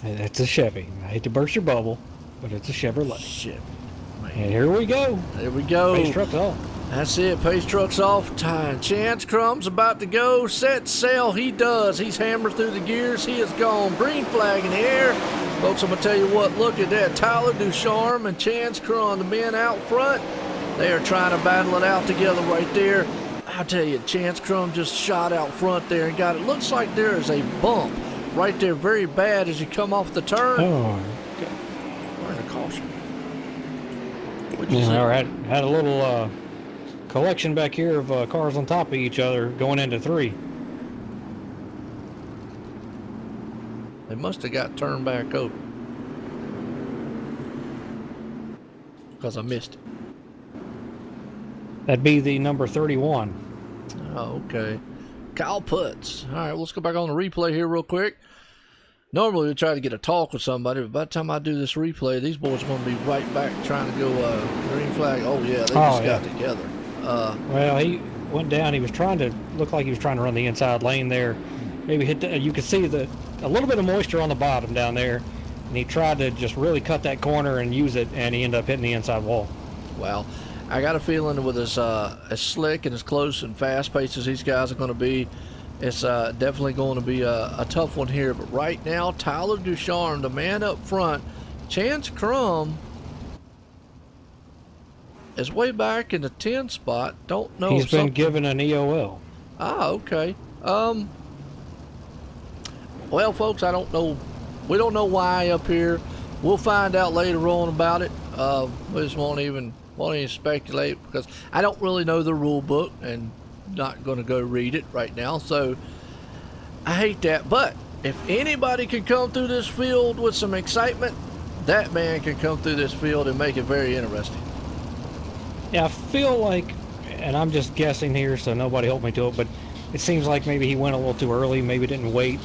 It's a Chevy. I hate to burst your bubble, but it's a Chevrolet. Chevy. Man. And here we go. There we go. Pace truck's off. That's it. Pace truck's off. Time. Chance Crumb's about to go. Set sail. He does. He's hammered through the gears. He is gone. Green flag in the air. Folks, I'm going to tell you what. Look at that. Tyler Ducharme and Chance Crumb, the men out front. They are trying to battle it out together right there. I'll tell you, Chance Crumb just shot out front there and got it. Looks like there is a bump right there very bad as you come off the turn. Oh, we're in a caution. All right. Had a little collection back here of cars on top of each other going into 3. They must have got turned back over because I missed it. That'd be the number 31. Oh, okay. Kyle Putz. All right, let's go back on the replay here real quick. Normally we try to get a talk with somebody, but by the time I do this replay, these boys are going to be right back trying to go green flag. Oh, yeah, they just got together. Well, he went down. He was trying to look like he was trying to run the inside lane there. Maybe hit you could see a little bit of moisture on the bottom down there, and he tried to just really cut that corner and use it, and he ended up hitting the inside wall. Wow. I got a feeling with as slick and as close and fast-paced as these guys are going to be, it's definitely going to be a tough one here. But right now, Tyler Ducharme, the man up front, Chance Crumb is way back in the 10 spot. Don't know. He's been given an EOL. Ah, okay. Well, folks, I don't know. We don't know why up here. We'll find out later on about it. We just won't even speculate because I don't really know the rule book and not going to go read it right now. So I hate that. But if anybody can come through this field with some excitement, that man can come through this field and make it very interesting. Yeah, I feel like, and I'm just guessing here, so nobody hold me to it, but it seems like maybe he went a little too early, maybe didn't wait.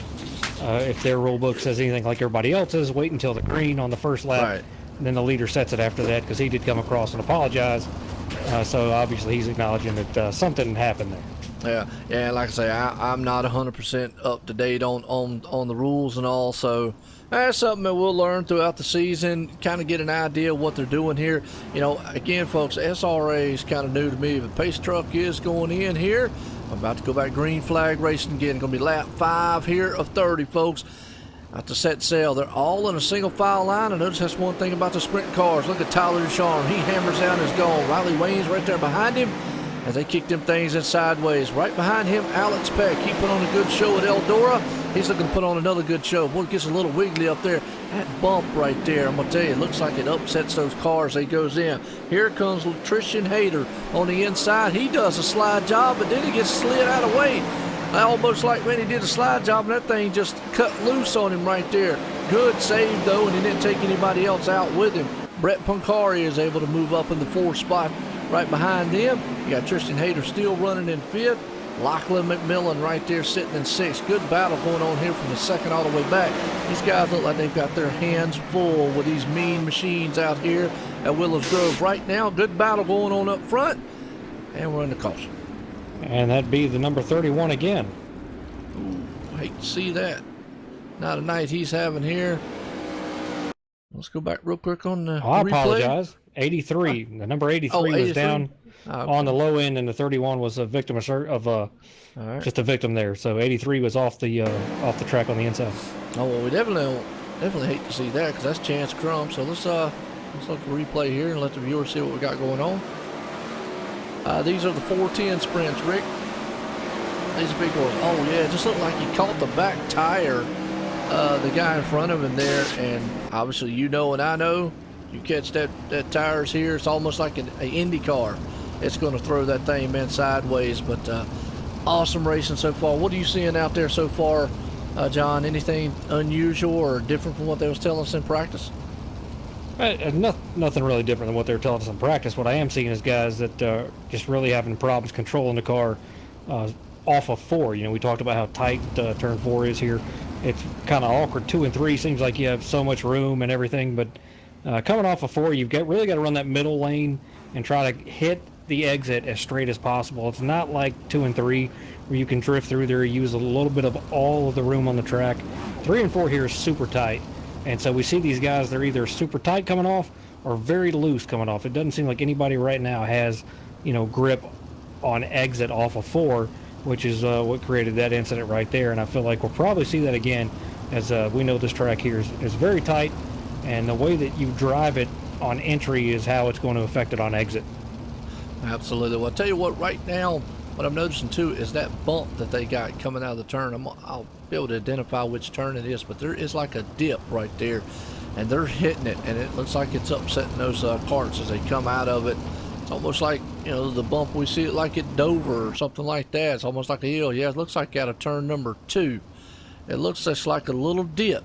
If their rule book says anything like everybody else's, wait until the green on the first lap. Right. And then the leader sets it after that because he did come across and apologize. So obviously he's acknowledging that something happened there. Yeah. Like I say, I'm not 100% up to date on the rules and all. So that's something that we'll learn throughout the season, kind of get an idea of what they're doing here. You know, again, folks, SRA is kind of new to me. The pace truck is going in here. I'm about to go back green flag racing again. Going to be lap 5 here of 30, folks. At the set sail, they're all in a single file line. I notice that's one thing about the sprint cars. Look at Tyler Ducharme. He hammers down his goal. Riley Wayne's right there behind him as they kick them things in sideways. Right behind him, Alex Peck. He put on a good show at Eldora. He's looking to put on another good show. Boy, it gets a little wiggly up there. That bump right there, I'm going to tell you, it looks like it upsets those cars as he goes in. Here comes Tristan Hayter on the inside. He does a slide job, but then he gets slid out of the way. Almost like when he did a slide job, and that thing just cut loose on him right there. Good save, though, and he didn't take anybody else out with him. Brett Poncari is able to move up in the 4th spot right behind him. You got Tristan Hayter still running in 5th. Lachlan McMillan right there sitting in 6th. Good battle going on here from the 2nd all the way back. These guys look like they've got their hands full with these mean machines out here at Willows Grove right now. Good battle going on up front, and we're in the caution. And that'd be the number 31 again. Ooh, I hate to see that. Not a night he's having here. Let's go back real quick on the I replay. apologize. 83. The number 83 was down on the low end, and the 31 was a victim of just a victim there. So 83 was off the track on the inside. Oh well, we definitely hate to see that because that's Chance Crum. So let's look at the replay here and let the viewers see what we got going on. These are the 410 sprints, Rick. These big ones. Oh yeah, it just looked like he caught the back tire, the guy in front of him there, and obviously you know and I know, you catch that tires here, it's almost like an Indy car. It's going to throw that thing in sideways, but awesome racing so far. What are you seeing out there so far, John? Anything unusual or different from what they was telling us in practice? Nothing really different than what they were telling us in practice. What I am seeing is guys that just really having problems controlling the car off of 4. You know, we talked about how tight turn 4 is here. It's kind of awkward. 2 and 3 seems like you have so much room and everything, but coming off of 4, you've really got to run that middle lane and try to hit the exit as straight as possible. It's not like 2 and 3 where you can drift through there, use a little bit of all of the room on the track. 3 and 4 here is super tight. And so we see these guys, they're either super tight coming off or very loose coming off. It doesn't seem like anybody right now has, grip on exit off of 4, which is what created that incident right there. And I feel like we'll probably see that again, as we know this track here is very tight, and the way that you drive it on entry is how it's going to affect it on exit. Absolutely. Well, I'll tell you what, right now, what I'm noticing too is that bump that they got coming out of the turn. I'll be able to identify which turn it is, but there is like a dip right there, and they're hitting it, and it looks like it's upsetting those carts as they come out of it. It's almost like, the bump, we see it like at Dover or something like that. It's almost like a hill. Yeah, it looks like out of turn number 2. It looks just like a little dip.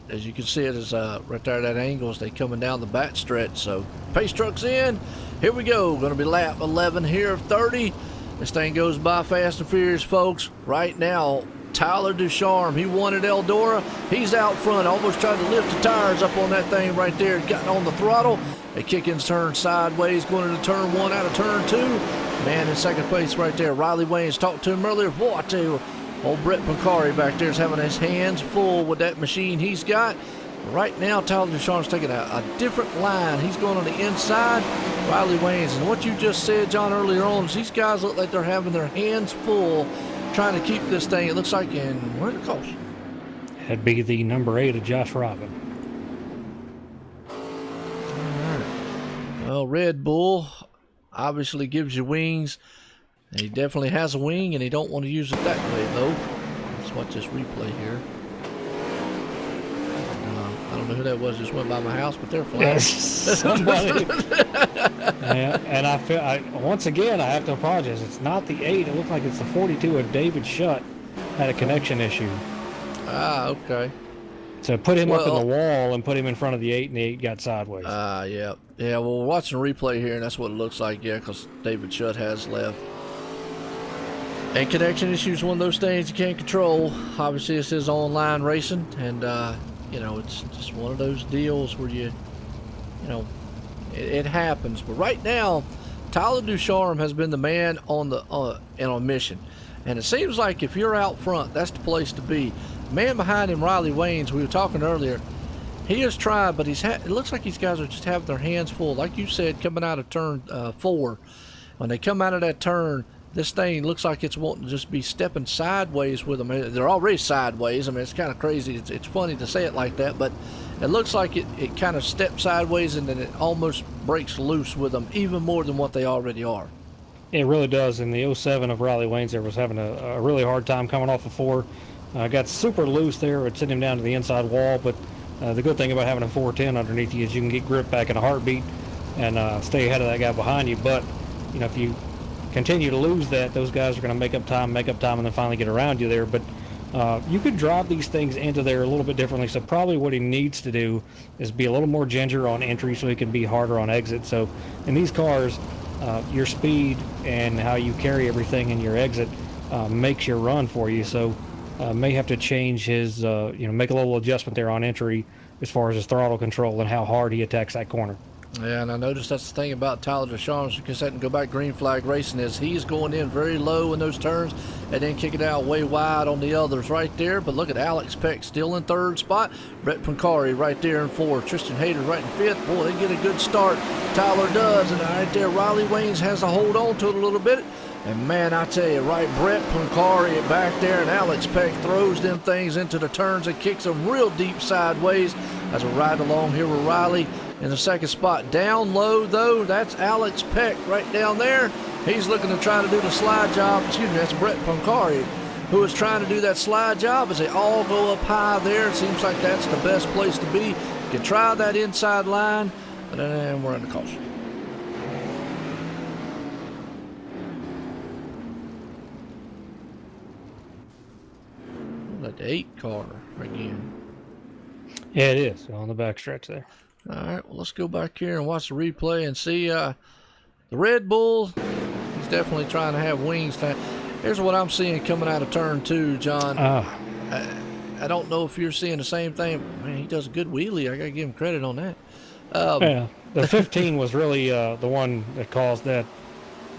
As you can see, it is right there at that angle as they coming down the back stretch. So pace truck's in. Here we go. Going to be lap 11 here of 30. This thing goes by fast and furious, folks. Right now, Tyler Ducharme, he won at Eldora. He's out front, almost trying to lift the tires up on that thing right there. Gotten on the throttle. They kick in turn sideways, going into turn 1 out of turn 2. Man in second place right there. Riley Wayne's talked to him earlier. Boy, I tell you, old Brett Poncari back there is having his hands full with that machine he's got. Right now, Tyler Ducharme's taking a different line. He's going on the inside. Riley Wayne's, and what you just said, John, earlier on, is these guys look like they're having their hands full trying to keep this thing, it looks like, we're in the caution. That'd be the number 8 of Josh Robin. All right. Well, Red Bull obviously gives you wings, and he definitely has a wing, and he don't want to use it that way, though. Let's watch this replay here. I don't know who that was, just went by my house, but they're flying. Somebody. Yeah, and I feel, once again, I have to apologize. It's not the 8. It looked like it's the 42 of David Shutt. Had a connection issue. Ah, okay. So put him up in the wall and put him in front of the 8, and the 8 got sideways. Yeah. Yeah, well, we're watching a replay here, and that's what it looks like, yeah, because David Shutt has left. And connection issues, one of those things you can't control. Obviously, this is online racing, and, it's just one of those deals where it happens. But right now, Tyler Ducharme has been the man on a mission. And it seems like if you're out front, that's the place to be. The man behind him, Riley Waynes, we were talking earlier, he has tried, but it looks like these guys are just having their hands full. Like you said, coming out of turn 4, when they come out of that turn, this thing looks like it's wanting to just be stepping sideways with them. They're already sideways. I mean, it's kind of crazy. It's funny to say it like that, but it looks like it kind of steps sideways and then it almost breaks loose with them even more than what they already are. It really does. In the 07 of Riley Wayne's, there was having a really hard time coming off of 4. Got super loose there. It sent him down to the inside wall, but the good thing about having a 410 underneath you is you can get grip back in a heartbeat and stay ahead of that guy behind you. But, you know, if you continue to lose that, those guys are going to make up time, and then finally get around you there. But you could drive these things into there a little bit differently. So probably what he needs to do is be a little more ginger on entry so he can be harder on exit. So in these cars, your speed and how you carry everything in your exit makes your run for you. So may have to change his, make a little adjustment there on entry as far as his throttle control and how hard he attacks that corner. Yeah, and I noticed that's the thing about Tyler Deschamps, because that can go back green flag racing, is he's going in very low in those turns and then kicking out way wide on the others right there. But look at Alex Peck still in 3rd spot. Brett Pancari right there in 4th. Tristan Hayter right in 5th. Boy, they get a good start. Tyler does, and right there Riley Waynes has to hold on to it a little bit. And man, I tell you, right, Brett Pancari back there, and Alex Peck throws them things into the turns and kicks them real deep sideways as we ride along here with Riley in the 2nd spot. Down low, though, that's Alex Peck right down there. He's looking to try to do the slide job. Excuse me, that's Brett Pancari, who is trying to do that slide job as they all go up high there. It seems like that's the best place to be. You can try that inside line, but then we're under caution. Like the 8 car again. Yeah, it is on the back stretch there. All right, well, let's go back here and watch the replay and see the Red Bull. He's definitely trying to have wings time. Here's what I'm seeing coming out of turn 2, John. I don't know if you're seeing the same thing. Man, he does a good wheelie. I got to give him credit on that. Yeah, the 15 was really the one that caused that.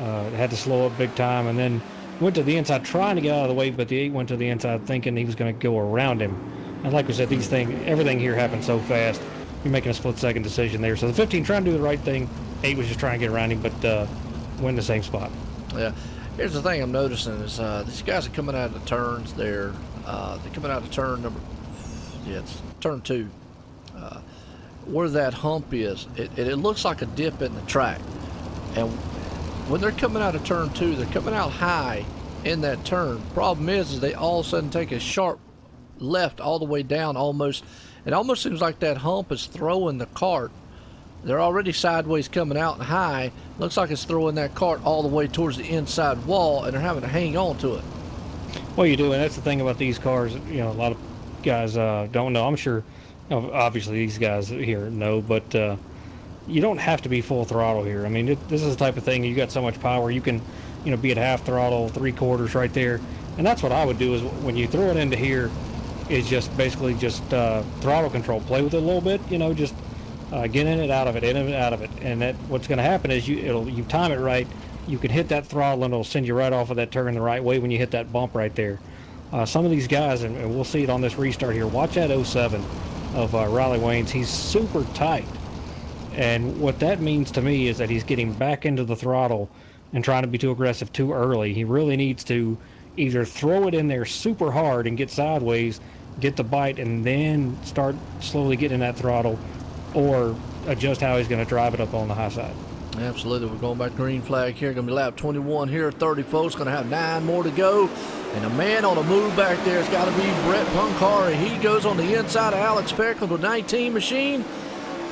Had to slow up big time, and then went to the inside trying to get out of the way, but the 8 went to the inside thinking he was going to go around him. And like we said, these things, everything here happens so fast. You're making a split-second decision there. So the 15 trying to do the right thing. 8 was just trying to get around him, but went in the same spot. Yeah. Here's the thing I'm noticing is these guys are coming out of the turns there. They're coming out of turn it's turn 2. Where that hump is, it looks like a dip in the track. And when they're coming out of turn 2, they're coming out high in that turn. Problem is they all of a sudden take a sharp left all the way down almost. It almost seems like that hump is throwing the cart. They're already sideways coming out and high. Looks like it's throwing that cart all the way towards the inside wall, and they're having to hang on to it. Well, you do, and that's the thing about these cars. You know, a lot of guys don't know. I'm sure, obviously, these guys here know, but you don't have to be full throttle here. I mean, this is the type of thing, you got so much power, you can, be at half throttle, 3/4 right there. And that's what I would do is when you throw it into here, is just basically just throttle control. Play with it a little bit, just get in it, out of it, in it, out of it. And that what's going to happen is you time it right. You can hit that throttle and it'll send you right off of that turn the right way when you hit that bump right there. Some of these guys, and we'll see it on this restart here, watch that 07 of Riley Waynes. He's super tight. And what that means to me is that he's getting back into the throttle and trying to be too aggressive too early. He really needs to either throw it in there super hard and get sideways, get the bite, and then start slowly getting that throttle, or adjust how he's going to drive it up on the high side. Absolutely. We're going back green flag here. Going to be lap 21 here, 30 folks. Going to have 9 more to go. And a man on a move back there has got to be Brett Pancari. He goes on the inside of Alex Peck on the 19 machine.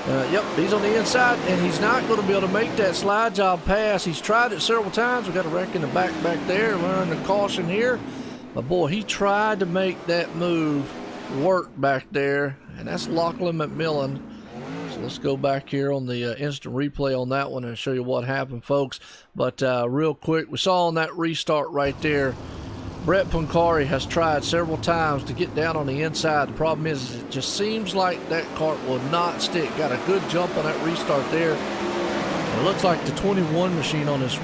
Yep, he's on the inside, and he's not going to be able to make that slide job pass. He's tried it several times. We've got a wreck in the back there. We're under caution here. But, boy, he tried to make that move work back there, and that's Lachlan McMillan. So let's go back here on the instant replay on that one and show you what happened, folks. But real quick, we saw on that restart right there, Brett Pancari has tried several times to get down on the inside. The problem is it just seems like that cart will not stick. Got a good jump on that restart there. And it looks like the 21 machine on this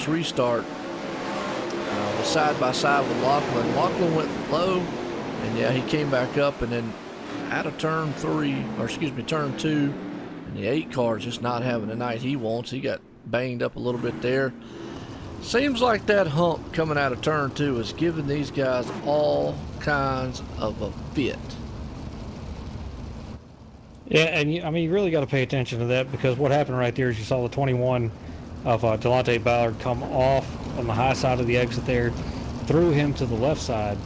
restart was side by side with Lachlan. Lachlan went low, and yeah, he came back up, and then out of turn 2, and the 8 car is just not having the night he wants. He got banged up a little bit there. Seems like that hump coming out of turn 2 is giving these guys all kinds of a fit. Yeah, and I mean, you really got to pay attention to that, because what happened right there is you saw the 21 of Delonte Ballard come off on the high side of the exit there, threw him to the left side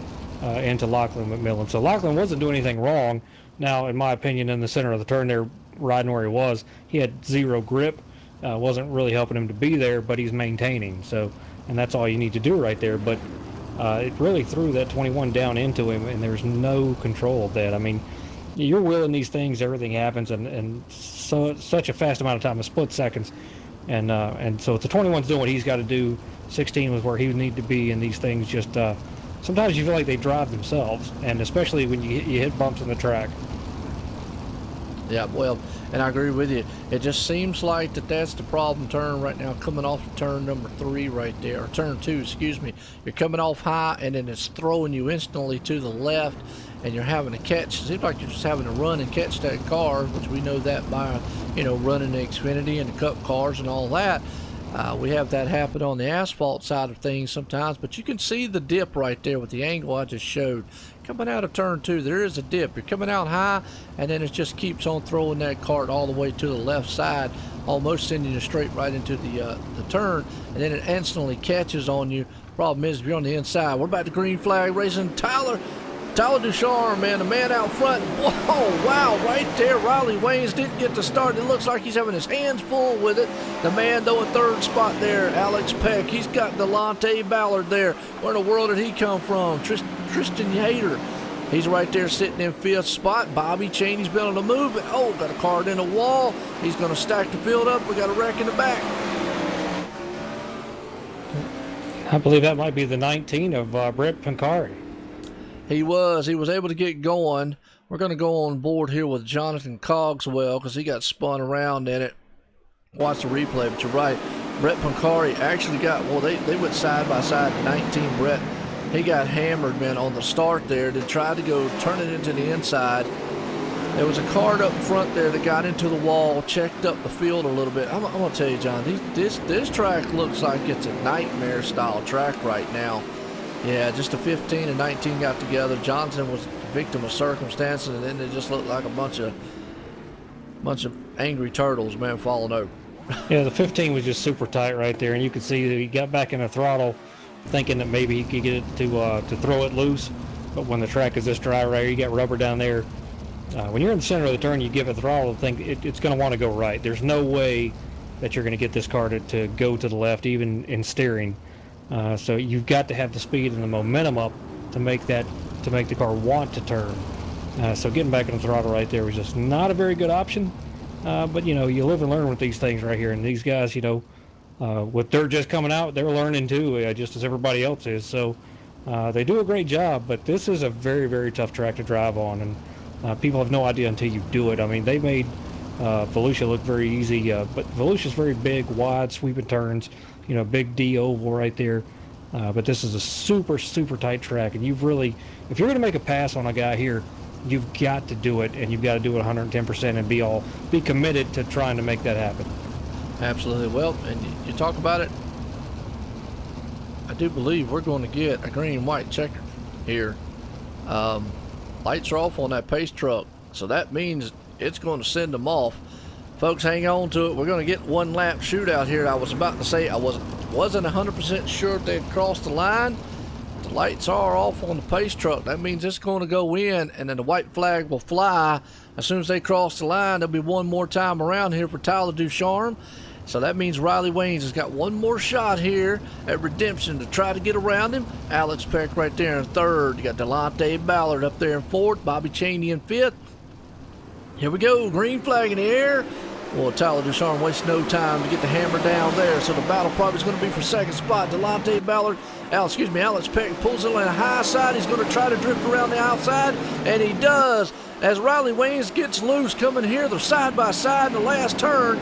into Lachlan McMillan. So Lachlan wasn't doing anything wrong. Now, in my opinion, in the center of the turn there, riding where he had zero grip. Wasn't really helping him to be there, but he's maintaining. So, and that's all you need to do right there. But it really threw that 21 down into him, and there's no control of that. I mean, you're wheeling these things, everything happens, and such a fast amount of time, a split seconds. And so if the 21's doing what he's got to do, 16 was where he would need to be, and these things just sometimes you feel like they drive themselves, and especially when you hit bumps in the track. Yeah, well, and I agree with you. It just seems like that's the problem turn right now, coming off of turn number 3 right there, or turn 2, excuse me. You're coming off high, and then it's throwing you instantly to the left, and you're having to catch. It seems like you're just having to run and catch that car, which we know that by, running the Xfinity and the Cup cars and all that. We have that happen on the asphalt side of things sometimes, but you can see the dip right there with the angle I just showed. Coming out of turn 2, there is a dip. You're coming out high, and then it just keeps on throwing that cart all the way to the left side, almost sending you straight right into the turn, and then it instantly catches on you. Problem is, if you're on the inside, we're about to green flag racing. Tyler Ducharme, man, the man out front. Whoa, wow, right there. Riley Waynes didn't get to start. It looks like he's having his hands full with it. The man, though, in third spot there, Alex Peck. He's got Delonte Ballard there. Where in the world did he come from? Tristan Yater. He's right there sitting in 5th spot. Bobby Cheney's been on the move. And, got a card in the wall. He's going to stack the field up. We got a wreck in the back. I believe that might be the 19 of Brett Pancari. He was able to get going. We're going to go on board here with Jonathan Cogswell because he got spun around in it. Watch the replay, but you're right. Brett Pancari actually got, they went side by side. 19 Brett, he got hammered, man, on the start there. Then tried to go turn it into the inside. There was a card up front there that got into the wall, checked up the field a little bit. I'm going to tell you, John, this track looks like it's a nightmare style track right now. Yeah, just a 15 and 19 got together. Johnson was a victim of circumstances, and then it just looked like a bunch of angry turtles, man, falling over. Yeah, the 15 was just super tight right there, and you could see that he got back in the throttle thinking that maybe he could get it to throw it loose. But when the track is this dry right here, you got rubber down there. When you're in the center of the turn, you give it throttle, think it's going to want to go right. There's no way that you're going to get this car to go to the left, even in steering. So you've got to have the speed and the momentum up to make the car want to turn. So getting back in the throttle right there was just not a very good option. But you live and learn with these things right here. And these guys, with dirt just coming out, they're learning too, just as everybody else is. So they do a great job. But this is a very, very tough track to drive on, and people have no idea until you do it. I mean, they made Volusia look very easy, but Volusia's very big, wide, sweeping turns. Big D oval right there. But this is a super, super tight track. And if you're going to make a pass on a guy here, you've got to do it, and you've got to do it 110% and be committed to trying to make that happen. Absolutely. Well, and you talk about it, I do believe we're going to get a green-white checker here. Lights are off on that pace truck, so that means it's going to send them off. Folks, hang on to it. We're going to get one lap shootout here. I was about to say I wasn't 100% sure if they'd crossed the line. The lights are off on the pace truck. That means it's going to go in, and then the white flag will fly. As soon as they cross the line, there'll be one more time around here for Tyler Ducharme. So that means Riley Waynes has got one more shot here at redemption to try to get around him. Alex Peck right there in third. You got Delonte Ballard up there in fourth. Bobby Cheney in fifth. Here we go, green flag in the air. Well, Tyler Ducharme wastes no time to get the hammer down there, so the battle probably is going to be for second spot. Alex Peck pulls it on the high side. He's going to try to drift around the outside, and he does. As Riley Waynes gets loose coming here, they're side by side in the last turn.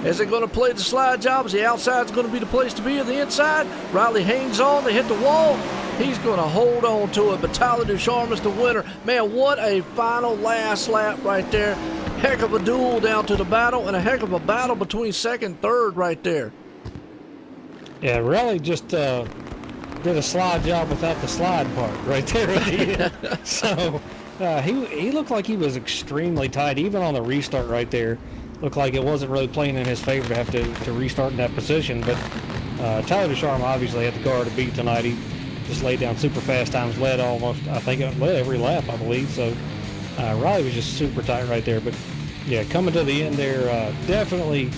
Is it going to play the slide job? Is the outside's going to be the place to be, or the inside? Riley hangs on. They hit the wall. He's going to hold on to it, but Tyler Ducharme is the winner. Man, what a final last lap right there. Heck of a duel down to the battle, and a heck of a battle between second and third right there. Yeah, really just did a slide job without the slide part right there at the end. So he looked like he was extremely tight, even on the restart right there. Looked like it wasn't really playing in his favor to have to restart in that position. But Tyler Ducharme obviously had the car to beat tonight. He just laid down super fast times, led almost, I think, led every lap, I believe. So Riley was just super tight right there. But yeah, coming to the end there, definitely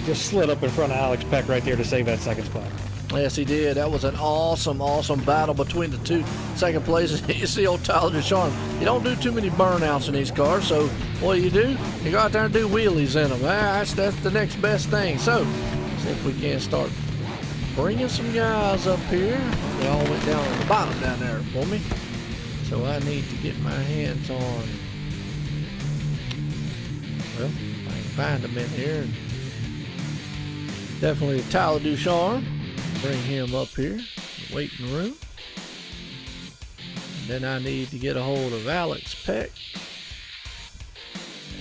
just slid up in front of Alex Peck right there to save that second spot. Yes, he did. That was an awesome, awesome battle between the two second places. You see old Tyler Ducharme. You don't do too many burnouts in these cars, so what do? You go out there and do wheelies in them. That's the next best thing. So, see if we can start bringing some guys up here. They all went down on the bottom down there for me. So I need to get my hands on, well, I can find them in here. Definitely Tyler Ducharme. Bring him up here, waiting room. And then I need to get a hold of Alex Peck.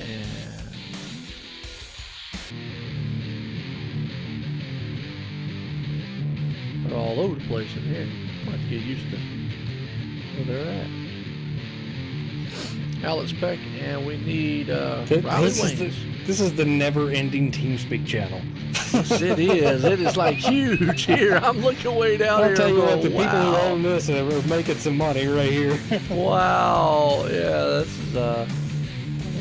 And they're all over the place in here. I'll have to get used to where they're at. Alex Peck, and we need Riley Waynes. This is the never-ending TeamSpeak channel. Yes, it is. It is like huge here. I'm looking way down here. I'll tell you what, the wow. people who own this are making some money right here. Wow. Yeah, this is a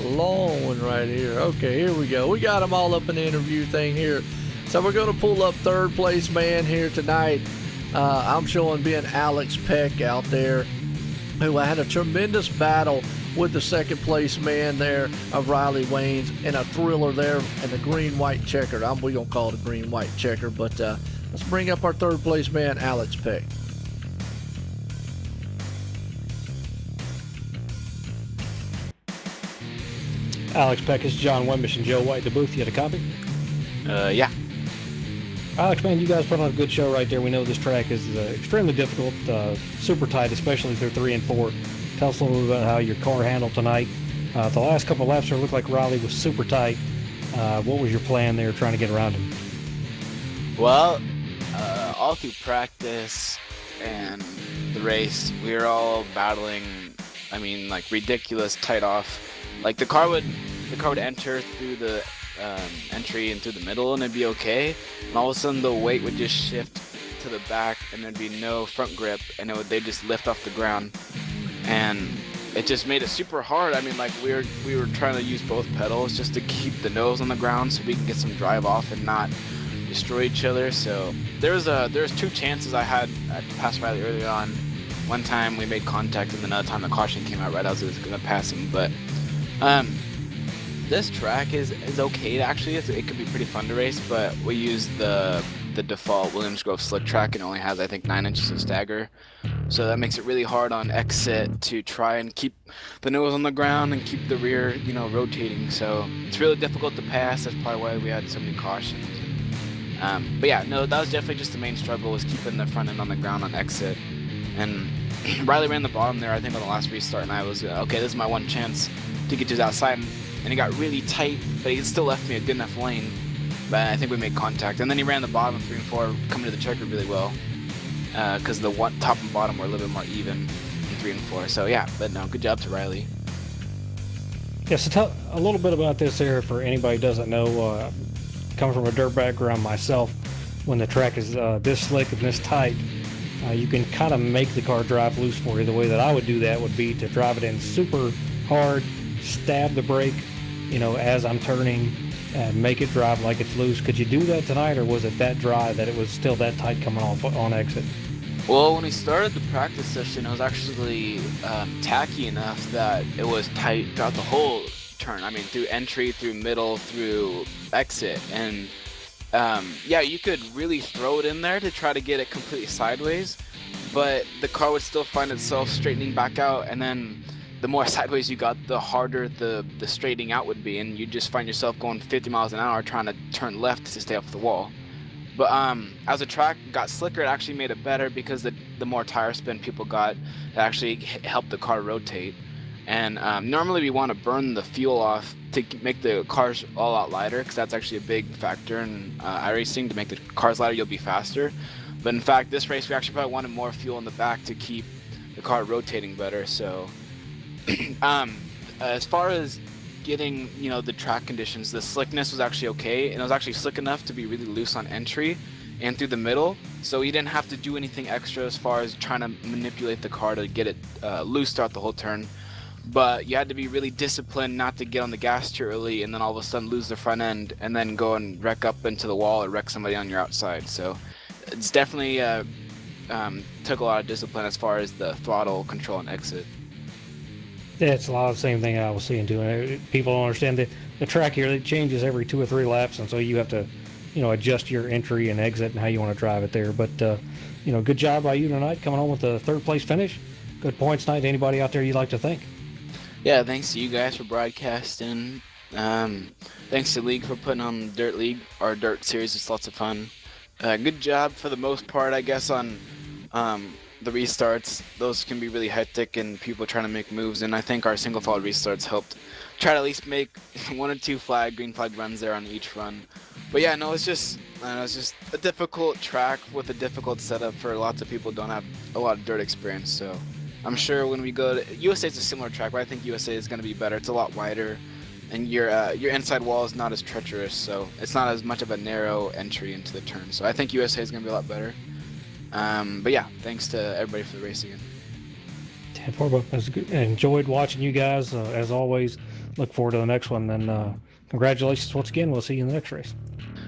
long one right here. Okay, here we go. We got them all up in the interview thing here. So we're going to pull up third place man here tonight. I'm showing being Alex Peck out there, who had a tremendous battle with the second place man there of Riley Waynes in a thriller there in the green-white checker. We're going to call it a green-white checker, but let's bring up our third place man, Alex Peck. Alex Peck is John Wembish and Joe White. The booth, you had a copy? Yeah. Alex, man, you guys put on a good show right there. We know this track is extremely difficult, super tight, especially through 3 and 4. Tell us a little bit about how your car handled tonight. The last couple of laps there looked like Riley was super tight. What was your plan there trying to get around him? Well, all through practice and the race, we were all battling, like ridiculous tight off. Like the car would enter through the entry and through the middle and it'd be okay. And all of a sudden the weight would just shift to the back and there'd be no front grip and they'd just lift off the ground. And it just made it super hard. We were trying to use both pedals just to keep the nose on the ground so we can get some drive off and not destroy each other. So there's 2 chances I had at pass Riley early on. One time we made contact and another time the caution came out right as I was gonna pass him. But this track is okay actually. It could be pretty fun to race, but we used the default Williams Grove slick track and only has I think 9 inches of stagger, so that makes it really hard on exit to try and keep the nose on the ground and keep the rear rotating. So it's really difficult to pass. That's probably why we had so many cautions. But yeah, no, that was definitely just the main struggle, was keeping the front end on the ground on exit. And Riley ran the bottom there I think on the last restart, and I was okay, this is my one chance to get to his outside, and he got really tight, but he still left me a good enough lane. But I think we made contact, and then he ran the bottom of 3 and 4, coming to the checker really well, because the top and bottom were a little bit more even in 3 and 4. So yeah, but no, good job to Riley. Yeah, so tell a little bit about this here for anybody who doesn't know. Coming from a dirt background myself, when the track is this slick and this tight, you can kind of make the car drive loose for you. The way that I would do that would be to drive it in super hard, stab the brake, as I'm turning, and make it drive like it's loose. Could you do that tonight, or was it that dry that it was still that tight coming off on exit? Well, when we started the practice session, it was actually tacky enough that it was tight throughout the whole turn. Through entry, through middle, through exit. And yeah, you could really throw it in there to try to get it completely sideways, but the car would still find itself straightening back out, and then the more sideways you got, the harder the straightening out would be, and you just find yourself going 50 miles an hour trying to turn left to stay off the wall. But as the track got slicker, it actually made it better, because the more tire spin people got, it actually helped the car rotate. And normally we want to burn the fuel off to make the cars a lot lighter, because that's actually a big factor in iRacing. To make the cars lighter, you'll be faster. But in fact, this race we actually probably wanted more fuel in the back to keep the car rotating better. So as far as getting, you know, the track conditions, the slickness was actually okay, and it was actually slick enough to be really loose on entry and through the middle, so you didn't have to do anything extra as far as trying to manipulate the car to get it loose throughout the whole turn. But you had to be really disciplined not to get on the gas too early and then all of a sudden lose the front end and then go and wreck up into the wall or wreck somebody on your outside. So it's definitely took a lot of discipline as far as the throttle control and exit. Yeah, it's a lot of the same thing I was seeing too. People don't understand that the track here, it changes every 2 or 3 laps, and so you have to, you know, adjust your entry and exit and how you want to drive it there. But you know, good job by you tonight, coming home with a 3rd place finish. Good points tonight. Anybody out there you'd like to thank? Yeah, thanks to you guys for broadcasting. Thanks to League for putting on Dirt League, our Dirt series. It's lots of fun. Good job for the most part, I guess, on the restarts. Those can be really hectic and people trying to make moves, and I think our single file restarts helped try to at least make 1 or 2 green flag runs there on each run. But yeah, no, it's just a difficult track with a difficult setup for lots of people who don't have a lot of dirt experience. So I'm sure when we go to USA, it's a similar track, but I think USA is going to be better. It's a lot wider, and your inside wall is not as treacherous, so it's not as much of a narrow entry into the turn. So I think USA is going to be a lot better. But yeah, thanks to everybody for the race again. 10-4, it was good. Enjoyed watching you guys as always. Look forward to the next one. And congratulations once again. We'll see you in the next race.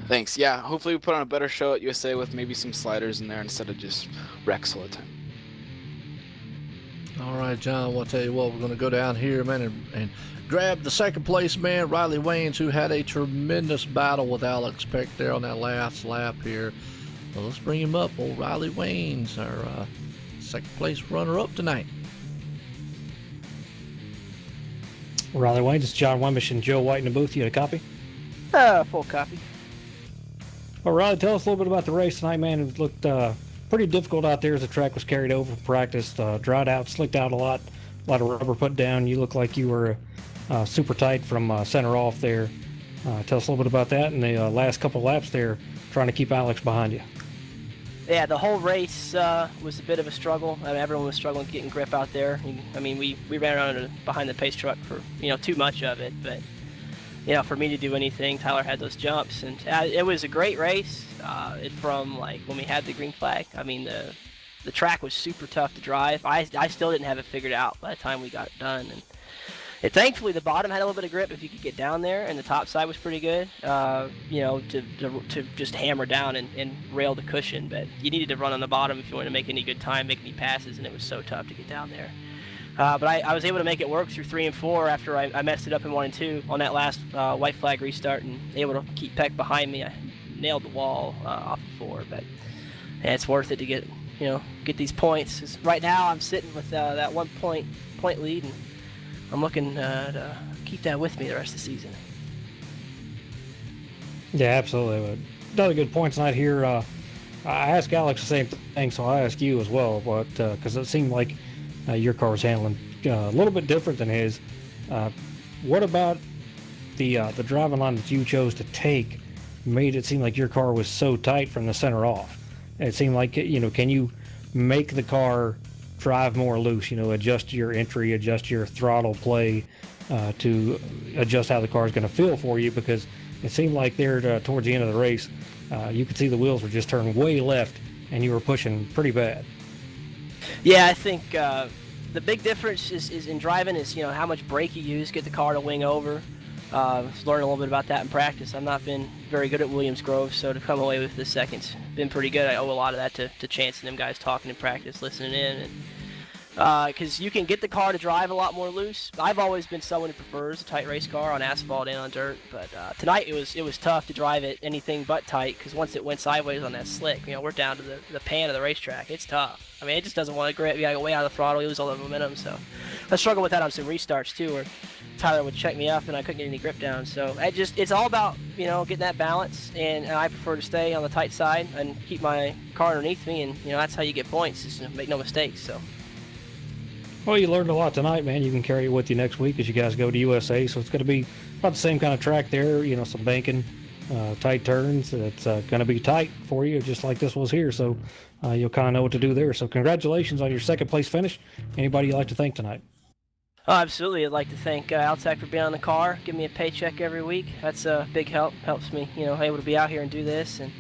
Thanks. Yeah, hopefully we put on a better show at USA with maybe some sliders in there instead of just wrecks all the time. All right, John, well, I'll tell you what, we're going to go down here, man, and grab the 2nd place man, Riley Waynes, who had a tremendous battle with Alex Peck there on that last lap here. Well, let's bring him up. Old Riley Waynes, our 2nd place runner-up tonight. Riley Waynes, it's John Wemish and Joe White in the booth. You had a copy? Full copy. Well, Riley, tell us a little bit about the race tonight, man. It looked pretty difficult out there as the track was carried over from practice. Dried out, slicked out a lot of rubber put down. You look like you were super tight from center off there. Tell us a little bit about that and the last couple laps there, trying to keep Alex behind you. Yeah, the whole race was a bit of a struggle. I mean, everyone was struggling getting grip out there. I mean, we ran around behind the pace truck for, you know, too much of it. But, you know, for me to do anything, Tyler had those jumps. And it was a great race from, like, when we had the green flag. I mean, the track was super tough to drive. I still didn't have it figured out by the time we got it done. And thankfully, the bottom had a little bit of grip if you could get down there, and the top side was pretty good, you know, to just hammer down and rail the cushion. But you needed to run on the bottom if you wanted to make any good time, make any passes, and it was so tough to get down there. But I was able to make it work through 3 and 4 after I messed it up in 1 and 2 on that last white flag restart, and able to keep Peck behind me. I nailed the wall off the 4, but yeah, it's worth it to get these points. 'Cause right now I'm sitting with that 1 point lead, and I'm looking to keep that with me the rest of the season. Yeah, absolutely. Another good point tonight here. I asked Alex the same thing, so I ask you as well, but because it seemed like your car was handling a little bit different than his. What about the driving line that you chose to take made it seem like your car was so tight from the center off? It seemed like, you know, can you make the car drive more loose, you know, adjust your entry, adjust your throttle play to adjust how the car is going to feel for you? Because it seemed like there towards the end of the race, you could see the wheels were just turned way left and you were pushing pretty bad. Yeah, I think the big difference is in driving is, you know, how much brake you use, get the car to wing over. Learning a little bit about that in practice. I've not been very good at Williams Grove, so to come away with the second's been pretty good. I owe a lot of that to Chance and them guys talking in practice, listening in, and because you can get the car to drive a lot more loose. I've always been someone who prefers a tight race car on asphalt and on dirt, but tonight it was tough to drive it anything but tight, because once it went sideways on that slick, you know, we're down to the pan of the racetrack. It's tough. I mean, it just doesn't want to grip. You gotta go way out of the throttle. You lose all the momentum. So I struggled with that on some restarts too, where Tyler would check me up and I couldn't get any grip down. So it's all about, you know, getting that balance, and I prefer to stay on the tight side and keep my car underneath me, and, you know, that's how you get points, is to make no mistakes. So. Well, you learned a lot tonight, man. You can carry it with you next week as you guys go to USA. So it's going to be about the same kind of track there. You know, some banking, tight turns. It's going to be tight for you, just like this was here. So you'll kind of know what to do there. So congratulations on your second place finish. Anybody you'd like to thank tonight? Oh, absolutely. I'd like to thank Altec for being on the car, give me a paycheck every week. That's a big help. Helps me, able to be out here and do this. And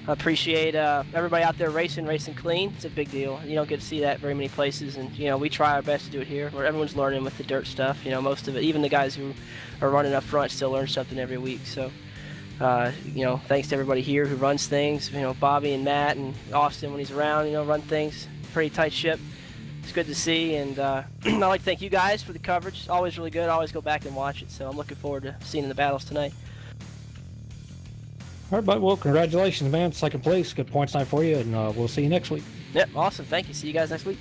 I appreciate everybody out there racing clean. It's a big deal. You don't get to see that very many places, and we try our best to do it here, where everyone's learning with the dirt stuff. Most of it, even the guys who are running up front, still learn something every week. So, thanks to everybody here who runs things. Bobby and Matt and Austin when he's around, run things. Pretty tight ship. It's good to see, and I'd like to thank you guys for the coverage. It's always really good. I always go back and watch it, so I'm looking forward to seeing the battles tonight. All right, bud. Well, congratulations, man. Second place. Good points tonight for you, and we'll see you next week. Yep, awesome. Thank you. See you guys next week.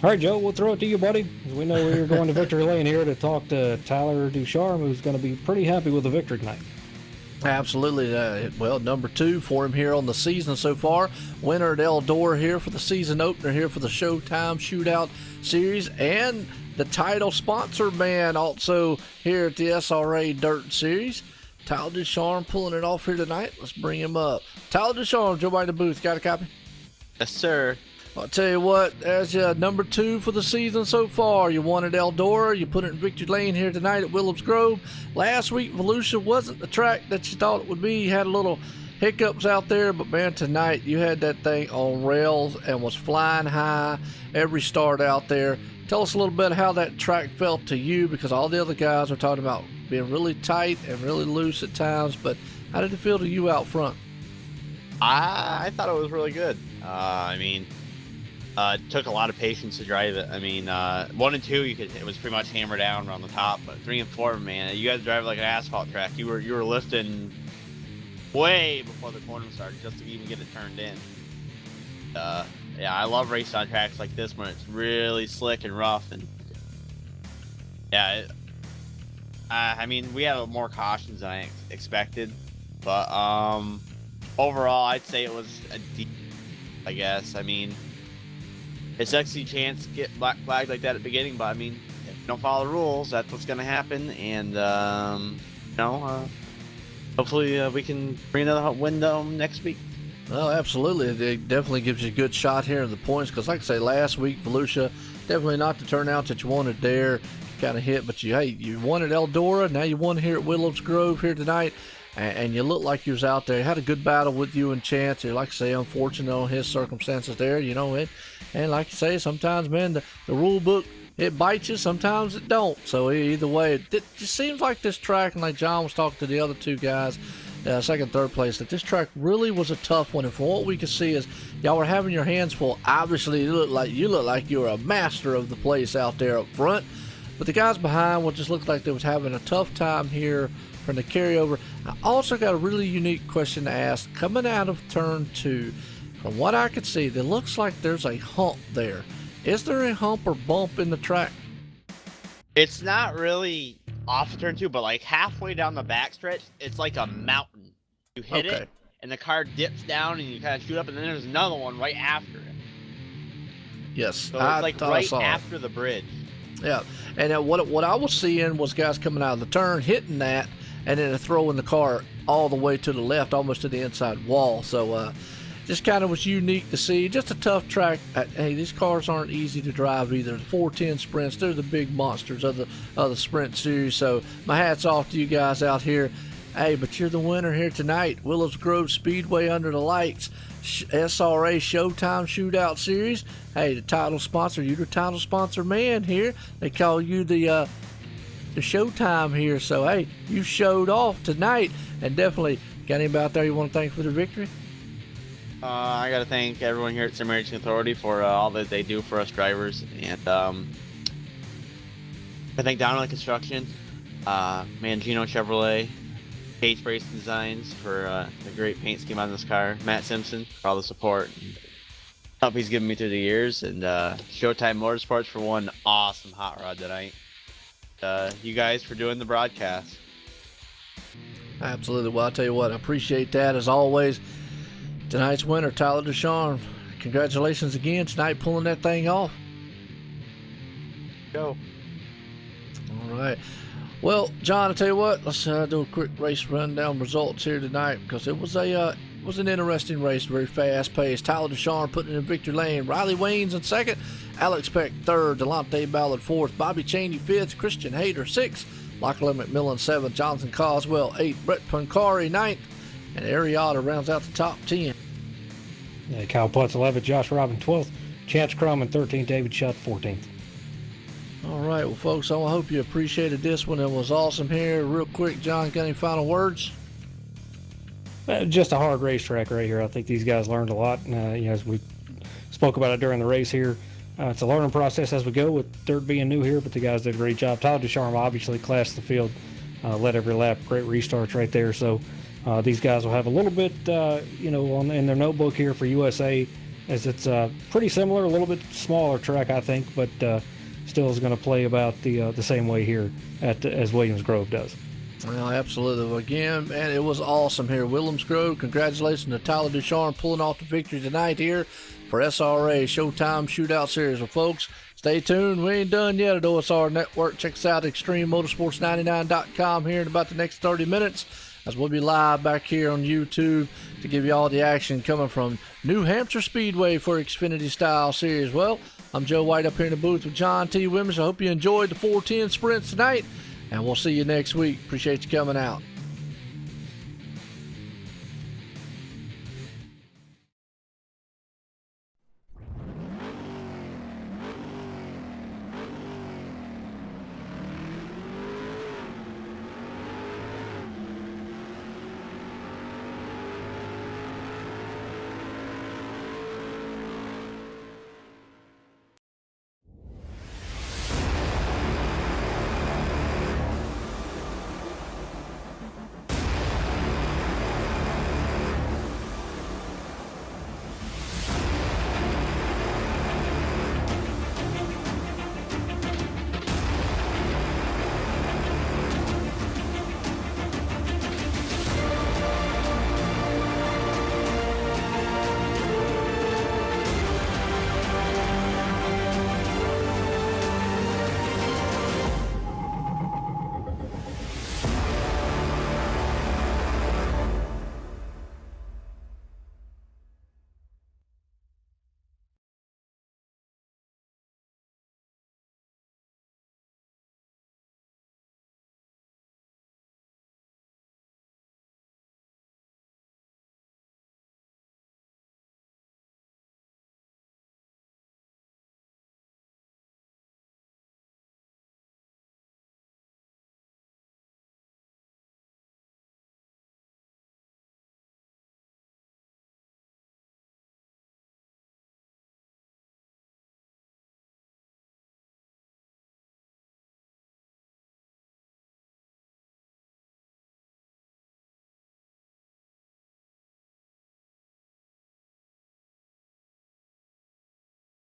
All right, Joe, we'll throw it to you, buddy. We know we're going to victory lane here to talk to Tyler Ducharme, who's going to be pretty happy with the victory tonight. Absolutely. Well, number 2 for him here on the season so far. Winner at Eldora here for the season opener here for the Showtime Shootout series, and the title sponsor man also here at the SRA Dirt Series. Tyler Ducharme pulling it off here tonight. Let's bring him up. Tyler Ducharme, Joe by the booth. Got a copy? Yes, sir. I'll tell you what, as number 2 for the season so far. You won at Eldora. You put it in victory lane here tonight at Williams Grove. Last week, Volusia wasn't the track that you thought it would be. You had a little hiccups out there, but man, tonight you had that thing on rails and was flying high every start out there. Tell us a little bit how that track felt to you, because all the other guys are talking about being really tight and really loose at times, but how did it feel to you out front? I thought it was really good. It took a lot of patience to drive it. 1 and 2, it was pretty much hammer down around the top, but 3 and 4, man, you guys drive like an asphalt track. You were lifting way before the corner started just to even get it turned in. Yeah, I love racing on tracks like this when it's really slick and rough, and yeah, we had more cautions than I expected, but overall, I'd say it was a deep, I guess. It's actually a chance to get black flagged like that at the beginning, but if you don't follow the rules, that's what's going to happen. And hopefully we can bring another window next week. Well, absolutely. It definitely gives you a good shot here in the points, because like I say, last week, Volusia, definitely not the turnout that you wanted there. Kind of hit, but you won at Eldora. Now you won here at Willows Grove here tonight. And you look like you was out there. Had a good battle with you and Chance. Like I say, unfortunate on his circumstances there, and like you say, sometimes, man, the rule book, it bites you. Sometimes it don't. So either way, it just seems like this track, and like John was talking to the other 2 guys, second, third place, that this track really was a tough one. And from what we could see is y'all were having your hands full. Obviously, you look like you were a master of the place out there up front. But the guys behind would just look like they was having a tough time here from the carryover. I also got a really unique question to ask. Coming out of turn 2, from what I could see, it looks like there's a hump there. Is there a hump or bump in the track? It's not really off of turn 2, but like halfway down the backstretch, it's like a mountain. You hit it, and the car dips down, and you kind of shoot up, and then there's another one right after it. Yes, so it's like right after the bridge. Yeah, and what I was seeing was guys coming out of the turn, hitting that, and then throwing the car all the way to the left, almost to the inside wall. So just kind of was unique to see. Just a tough track. Hey, these cars aren't easy to drive either. The 410 Sprints, they're the big monsters of the Sprint series. So my hat's off to you guys out here. Hey, but you're the winner here tonight. Willows Grove Speedway under the lights. SRA Showtime Shootout Series. Hey, the title sponsor. You're the title sponsor man here. They call you the Showtime here. So, hey, you showed off tonight. And definitely, got anybody out there you want to thank for the victory? I got to thank everyone here at Sim Racing Authority for all that they do for us drivers. And I thank Donald Construction, Mangino Chevrolet, Cage Racing Designs for the great paint scheme on this car, Matt Simpson for all the support and help he's given me through the years, and Showtime Motorsports for one awesome hot rod tonight. You guys for doing the broadcast. Absolutely. Well, I'll tell you what, I appreciate that as always. Tonight's winner, Tyler Ducharme. Congratulations again tonight, pulling that thing off. go. All right. Well, John, I tell you what, let's do a quick race rundown results here tonight, because it was an interesting race, very fast paced. Tyler Ducharme putting it in victory lane. Riley Waynes in second. Alex Peck third. Delonte Ballard fourth. Bobby Cheney fifth. Christian Hayter sixth. Lachlan McMillan seventh. Jonathan Coswell eighth. Brett Pancari ninth. And Ariata rounds out the top 10. Yeah, Kyle Putz 11th. Josh Robin 12th. Chance Crum 13th. David Shutt 14th. All right, well, folks, I hope you appreciated this one. It was awesome here. Real quick, John, got any final words? Just a hard racetrack right here. I think these guys learned a lot. As we spoke about it during the race here, it's a learning process as we go, with dirt being new here, but the guys did a great job. Tyler Ducharme obviously classed the field, led every lap. Great restarts right there. So these guys will have a little bit, in their notebook here for USA, as it's pretty similar, a little bit smaller track, I think, but still is going to play about the same way here as Williams Grove does. Well, absolutely. Again, man, it was awesome here. Williams Grove, congratulations to Tyler Ducharme pulling off the victory tonight here for SRA Showtime Shootout Series. Well, folks, stay tuned. We ain't done yet at OSR Network. Check us out at ExtremeMotorsports99.com here in about the next 30 minutes, as we'll be live back here on YouTube to give you all the action coming from New Hampshire Speedway for Xfinity Style Series. Well, I'm Joe White up here in the booth with John T. Wimmers. I hope you enjoyed the 410 sprints tonight, and we'll see you next week. Appreciate you coming out.